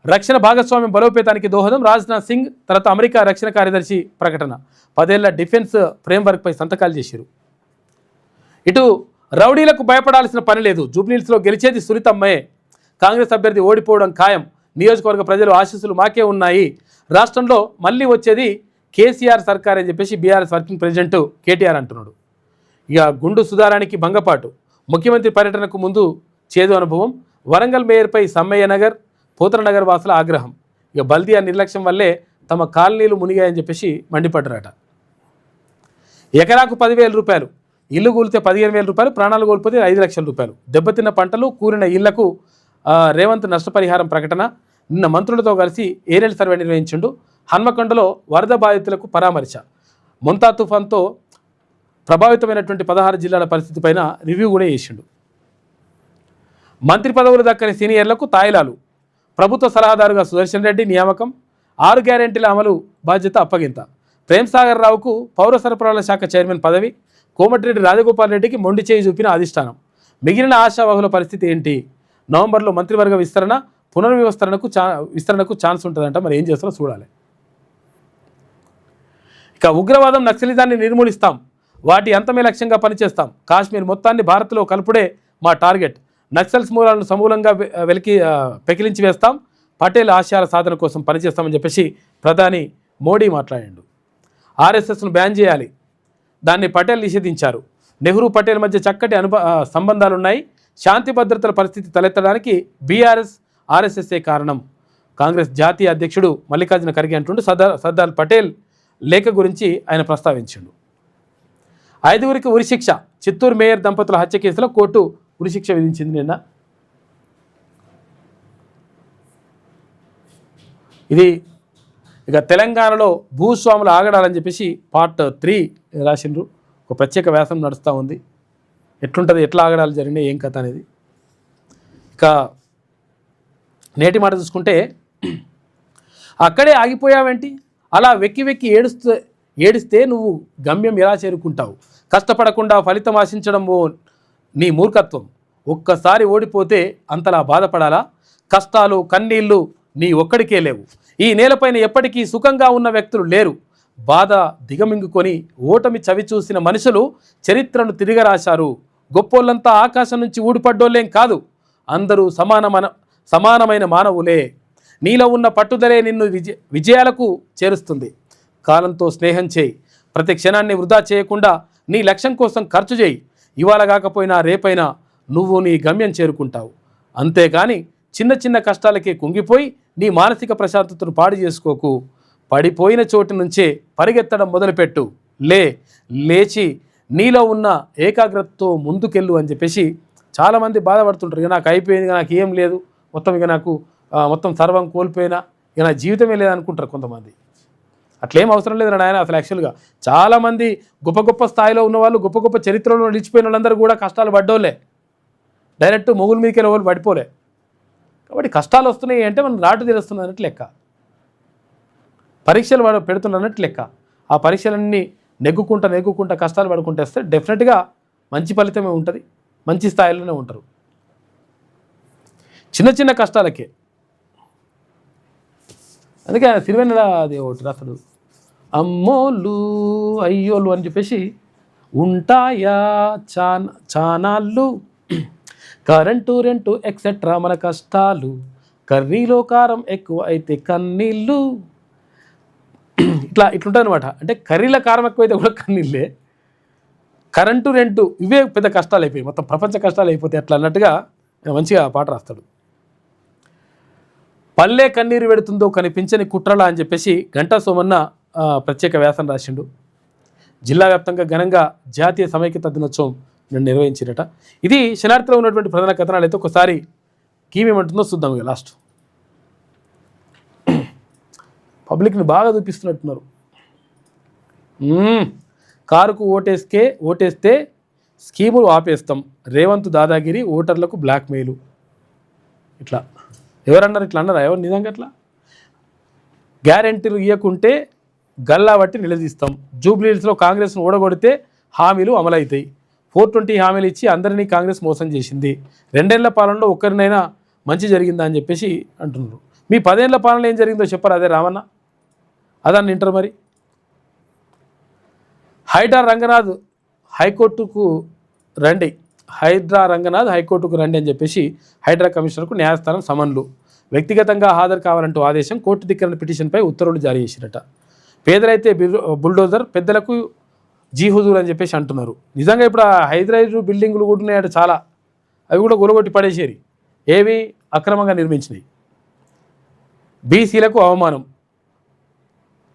రక్షణ భాగస్వామ్యం బలోపేతానికి దోహదం. రాజ్నాథ్ సింగ్ తర్వాత అమెరికా రక్షణ కార్యదర్శి ప్రకటన. 10 ఏళ్ల డిఫెన్స్ ఫ్రేమ్వర్క్పై సంతకాలు చేశారు. ఇటు రౌడీలకు భయపడాల్సిన పని లేదు, జూబ్లీహిల్స్లో గెలిచేది సునీతమ్మే, కాంగ్రెస్ అభ్యర్థి ఓడిపోవడం ఖాయం, నియోజకవర్గ ప్రజలు ఆశీస్సులు మాకే ఉన్నాయి, రాష్ట్రంలో మళ్ళీ వచ్చేది కేసీఆర్ సర్కార్ అని చెప్పేసి బీఆర్ఎస్ వర్కింగ్ ప్రెసిడెంట్ కేటీఆర్ అంటున్నాడు. ఇక గుండు సుధారానికి భంగపాటు, ముఖ్యమంత్రి పర్యటనకు ముందు చేదు అనుభవం, వరంగల్ మేయర్పై సమ్మయ్య నగర్ పోతనగర్ వాసుల ఆగ్రహం. ఇక బల్దియా నిర్లక్ష్యం వల్లే తమ కాలనీలు మునిగాయని చెప్పేసి మండిపడ్డారట. ఎకరాకు 10,000 రూపాయలు, ఇల్లు కూలితే 15,000 రూపాయలు, ప్రాణాలు కోల్పోతే 5 లక్షల రూపాయలు, దెబ్బతిన్న పంటలు కూలిన ఇళ్లకు రేవంత్ నష్టపరిహారం ప్రకటన. నిన్న మంత్రులతో కలిసి ఏరియల్ సర్వే నిర్వహించిండు. హన్మకొండలో వరద బాధితులకు పరామర్శ. మొంతా తుఫాన్తో ప్రభావితమైనటువంటి 16 జిల్లాల పరిస్థితిపైన రివ్యూ కూడా చేసిండు. మంత్రి పదవులు దక్కని సీనియర్లకు తాయిలాలు, ప్రభుత్వ సలహాదారుగా సుదర్శన్ రెడ్డి నియామకం, 6 గ్యారెంటీల అమలు బాధ్యత అప్పగింత. ప్రేమ్సాగర్ రావుకు పౌర సరఫరాల శాఖ చైర్మన్ పదవి, కోమటిరెడ్డి రాజగోపాల్ రెడ్డికి మొండి చేయి చూపిన అధిష్టానం. మిగిలిన ఆశావహుల పరిస్థితి ఏంటి? నవంబర్లో మంత్రివర్గ విస్తరణకు ఛాన్స్ ఉంటుందంట. మరి ఏం చేస్తారో చూడాలి. ఇక ఉగ్రవాదం నక్సలిజాన్ని నిర్మూలిస్తాం, వాటి అంతమే లక్ష్యంగా పనిచేస్తాం, కాశ్మీర్ మొత్తాన్ని భారత్లో కలుపుడే మా టార్గెట్, నక్సల్స్ మూలాలను సమూలంగా పెకిలించి వేస్తాం, పటేల్ ఆశయాల సాధన కోసం పనిచేస్తామని చెప్పేసి ప్రధాని మోడీ మాట్లాడాడు. ఆర్ఎస్ఎస్ను బ్యాన్ చేయాలి, దాన్ని పటేల్ నిషేధించారు. నెహ్రూ పటేల్ మధ్య చక్కటి సంబంధాలున్నాయి. శాంతి భద్రతల పరిస్థితి తలెత్తడానికి బీఆర్ఎస్ ఆర్ఎస్ఎస్ఏ కారణం. కాంగ్రెస్ జాతీయ అధ్యక్షుడు మల్లికార్జున ఖర్గే అంటుండే సర్దార్ పటేల్ లేఖ గురించి ఆయన ప్రస్తావించాడు. 5గురికి ఉరిశిక్ష. చిత్తూరు మేయర్ దంపతుల హత్య కేసులో కోర్టు ఉరిశిక్ష విధించింది నిన్న. ఇది ఇక తెలంగాణలో భూస్వాములు ఆగడాలని చెప్పేసి పార్ట్ 3 రాసిండ్రు. ఒక ప్రత్యేక వ్యాసం నడుస్తూ ఉంది. ఎట్లుంటుంది, ఎట్లా ఆగడాలు జరిగినాయి, ఏం కథ అనేది. ఇక నేటి మాట చూసుకుంటే, అక్కడే ఆగిపోయావేంటి, అలా వెక్కి వెక్కి ఏడిస్తే నువ్వు గమ్యం ఎలా చేరుకుంటావు, కష్టపడకుండా ఫలితం ఆశించడం నీ మూర్ఖత్వం, ఒక్కసారి ఓడిపోతే అంతలా బాధపడాలా, కష్టాలు కన్నీళ్ళు నీ ఒక్కడికే లేవు, ఈ నేలపైన ఎప్పటికీ సుఖంగా ఉన్న వ్యక్తులు లేరు, బాధ దిగమింగుకొని ఓటమి చవి చూసిన మనుషులు చరిత్రను తిరగరాశారు, గొప్పోళ్ళంతా ఆకాశం నుంచి ఊడిపడ్డోళ్ళేం కాదు, అందరూ సమానమైన మానవులే, నీలో ఉన్న పట్టుదలే నిన్ను విజయాలకు చేరుస్తుంది, కాలంతో స్నేహం చేయి, ప్రతి క్షణాన్ని వృధా చేయకుండా నీ లక్ష్యం కోసం ఖర్చు చేయి, ఇవాళ కాకపోయినా రేపైనా నువ్వు నీ గమ్యం చేరుకుంటావు, అంతేగాని చిన్న చిన్న కష్టాలకే కుంగిపోయి నీ మానసిక ప్రశాంతతను పాడు చేసుకోకు, పడిపోయిన చోటు నుంచే పరిగెత్తడం మొదలుపెట్టు, లేచి నీలో ఉన్న ఏకాగ్రతతో ముందుకెళ్ళు అని చెప్పేసి చాలామంది బాధపడుతుంటారు. ఇక నాకు అయిపోయింది, నాకు ఏం లేదు, ఇక నాకు మొత్తం సర్వం కోల్పోయినా, ఇక నా జీవితమే లేదనుకుంటారు కొంతమంది. అట్లేం అవసరం లేదు నాయన. అసలు యాక్చువల్గా చాలామంది గొప్ప గొప్ప స్థాయిలో ఉన్నవాళ్ళు, గొప్ప గొప్ప చరిత్రలో నిలిచిపోయిన వాళ్ళందరూ కూడా కష్టాలు పడ్డోళ్ళే, డైరెక్ట్ మొగుల మీదకి వాళ్ళు పడిపోలే. కాబట్టి కష్టాలు వస్తున్నాయి అంటే మనం రాటు తీరుస్తుంది అన్నట్టు లెక్క, పరీక్షలు పెడుతున్నట్టు లెక్క. ఆ పరీక్షలన్నీ నెగ్గుకుంటా కష్టాలు పడుకుంటూ వస్తే డెఫినెట్గా మంచి ఫలితమే ఉంటుంది, మంచి స్థాయిలోనే ఉంటారు. చిన్న చిన్న కష్టాలకే. అందుకే ఆయన సిరివెన్నెల అది ఒకటి రాస్తాడు, అమ్మోళ్ళు అయ్యోళ్ళు అని చెప్పేసి ఉంటాయా చానాళ్ళు, కరెంటు రెంటు ఎక్సెట్రా మన కష్టాలు, కర్రీలో కారం ఎక్కువ అయితే కన్నీళ్ళు, ఇట్లుంటుంది అనమాట. అంటే కర్రీలో కారం ఎక్కువైతే కూడా కన్నీళ్ళే, కరెంటు రెంటు ఇవే పెద్ద కష్టాలు అయిపోయి, మొత్తం ప్రపంచ కష్టాలు అయిపోతాయి అట్లా అన్నట్టుగా మంచిగా పాట రాస్తాడు. పల్లె కన్నీరు పెడుతుందో కనిపించని కుట్రలా అని చెప్పేసి గంటా సోమన్న ప్రత్యేక వ్యాసం రాసిండు. జిల్లా వ్యాప్తంగా ఘనంగా జాతీయ సమైక్యత దినోత్సవం నిర్వహించినట. ఇది శనార్థిలో ఉన్నటువంటి ప్రధాన కథనాలు అయితే ఒకసారి కీమేమంటుందో చూద్దాం. ఇక లాస్ట్ పబ్లిక్ని బాగా చూపిస్తున్నట్టున్నారు. కారుకు ఓటేస్తే స్కీములు ఆపేస్తాం, రేవంత్ దాదాగిరి, ఓటర్లకు బ్లాక్మెయిల్. ఇట్లా ఎవరన్నారు, ఇట్లా అన్నారా ఎవరు నిజంగా? అట్లా గ్యారెంటీలు ఇవ్వకుంటే గల్లా బట్టి నిలదీస్తాం, జూబ్లీహిల్స్లో కాంగ్రెస్ను ఓడగొడితే హామీలు అమలవుతాయి, 420 హామీలు ఇచ్చి అందరినీ కాంగ్రెస్ మోసం చేసింది, 2 ఏళ్ల పాలనలో ఒక్కరినైనా మంచి జరిగిందా అని చెప్పేసి అంటున్నారు. మీ 10 ఏళ్ల పాలనలో ఏం జరిగిందో చెప్పరు, అదే రామన్న అదాన్ని వింటారు. మరి హైడ్రా రంగనాథ్ హైకోర్టుకు రండి అని చెప్పేసి హైడ్రా కమిషనర్కు న్యాయస్థానం సమన్లు, వ్యక్తిగతంగా హాజరు కావాలంటూ ఆదేశం, కోర్టు ధిక్కరణ పిటిషన్పై ఉత్తర్వులు జారీ చేసినట. పేదలైతే బుల్డోజర్, పెద్దలకు జీ హుజూర్ అని చెప్పేసి అంటున్నారు. నిజంగా ఇప్పుడు ఆ హైదరాబాద్ బిల్డింగులు కూడా ఉన్నాయంటే చాలా, అవి కూడా గొలగొట్టి పడేసేరి, ఏవి అక్రమంగా నిర్మించినాయి. బీసీలకు అవమానం,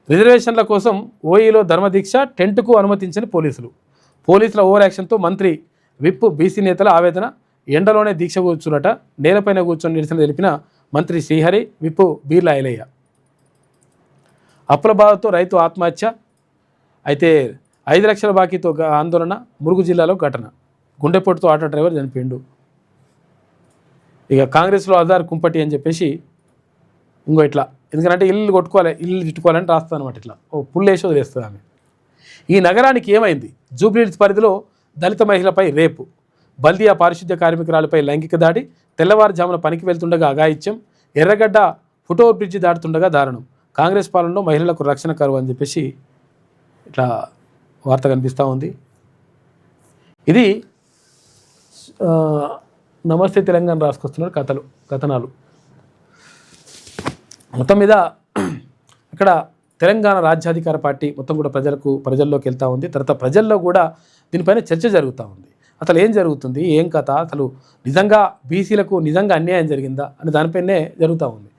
రిజర్వేషన్ల కోసం ఓఈలో ధర్మదీక్ష, టెంట్కు అనుమతించని పోలీసుల ఓవర్ యాక్షన్తో మంత్రి విప్ బీసీ నేతల ఆవేదన, ఎండలోనే దీక్ష కూర్చున్నట, నేలపైన కూర్చొని నిరసన తెలిపిన మంత్రి శ్రీహరి, విప్ బీర్ల ఐలయ్య. అప్పుల బాధతో రైతు ఆత్మహత్య, అయితే 5 లక్షల బాకీతో ఆందోళన, ములుగు జిల్లాలో ఘటన, గుండెపోటుతో ఆటో డ్రైవర్ చనిపోయిండు. ఇక కాంగ్రెస్లో అజార్ కుంపటి అని చెప్పేసి ఇంకో ఇట్లా, ఎందుకంటే ఇల్లు తిట్టుకోవాలని రాస్తుంది అనమాట. ఇట్లా ఓ పుల్లేసి వదిలేస్తుంది ఆమె. ఈ నగరానికి ఏమైంది? జూబ్లీహిల్స్ పరిధిలో దళిత మహిళపై రేపు, బల్దియా పారిశుద్ధ్య కార్మికురాలపై లైంగిక దాడి, తెల్లవారుజామున పనికి వెళ్తుండగా అఘాయిత్యం, ఎర్రగడ్డ ఫుట్ఓవర్ బ్రిడ్జి దాటుతుండగా దారుణం, కాంగ్రెస్ పాలనలో మహిళలకు రక్షణ కరువు అని చెప్పేసి ఇట్లా వార్త కనిపిస్తూ ఉంది. ఇది నమస్తే తెలంగాణ రాసుకొస్తున్నారు కథనాలు. మొత్తం మీద ఇక్కడ తెలంగాణ రాజ్యాధికార పార్టీ మొత్తం కూడా ప్రజల్లోకి వెళ్తూ ఉంది. తర్వాత ప్రజల్లో కూడా దీనిపైన చర్చ జరుగుతూ ఉంది. అసలు ఏం జరుగుతుంది, ఏం కథ, అసలు నిజంగా బీసీలకు నిజంగా అన్యాయం జరిగిందా అని దానిపైనే జరుగుతూ ఉంది.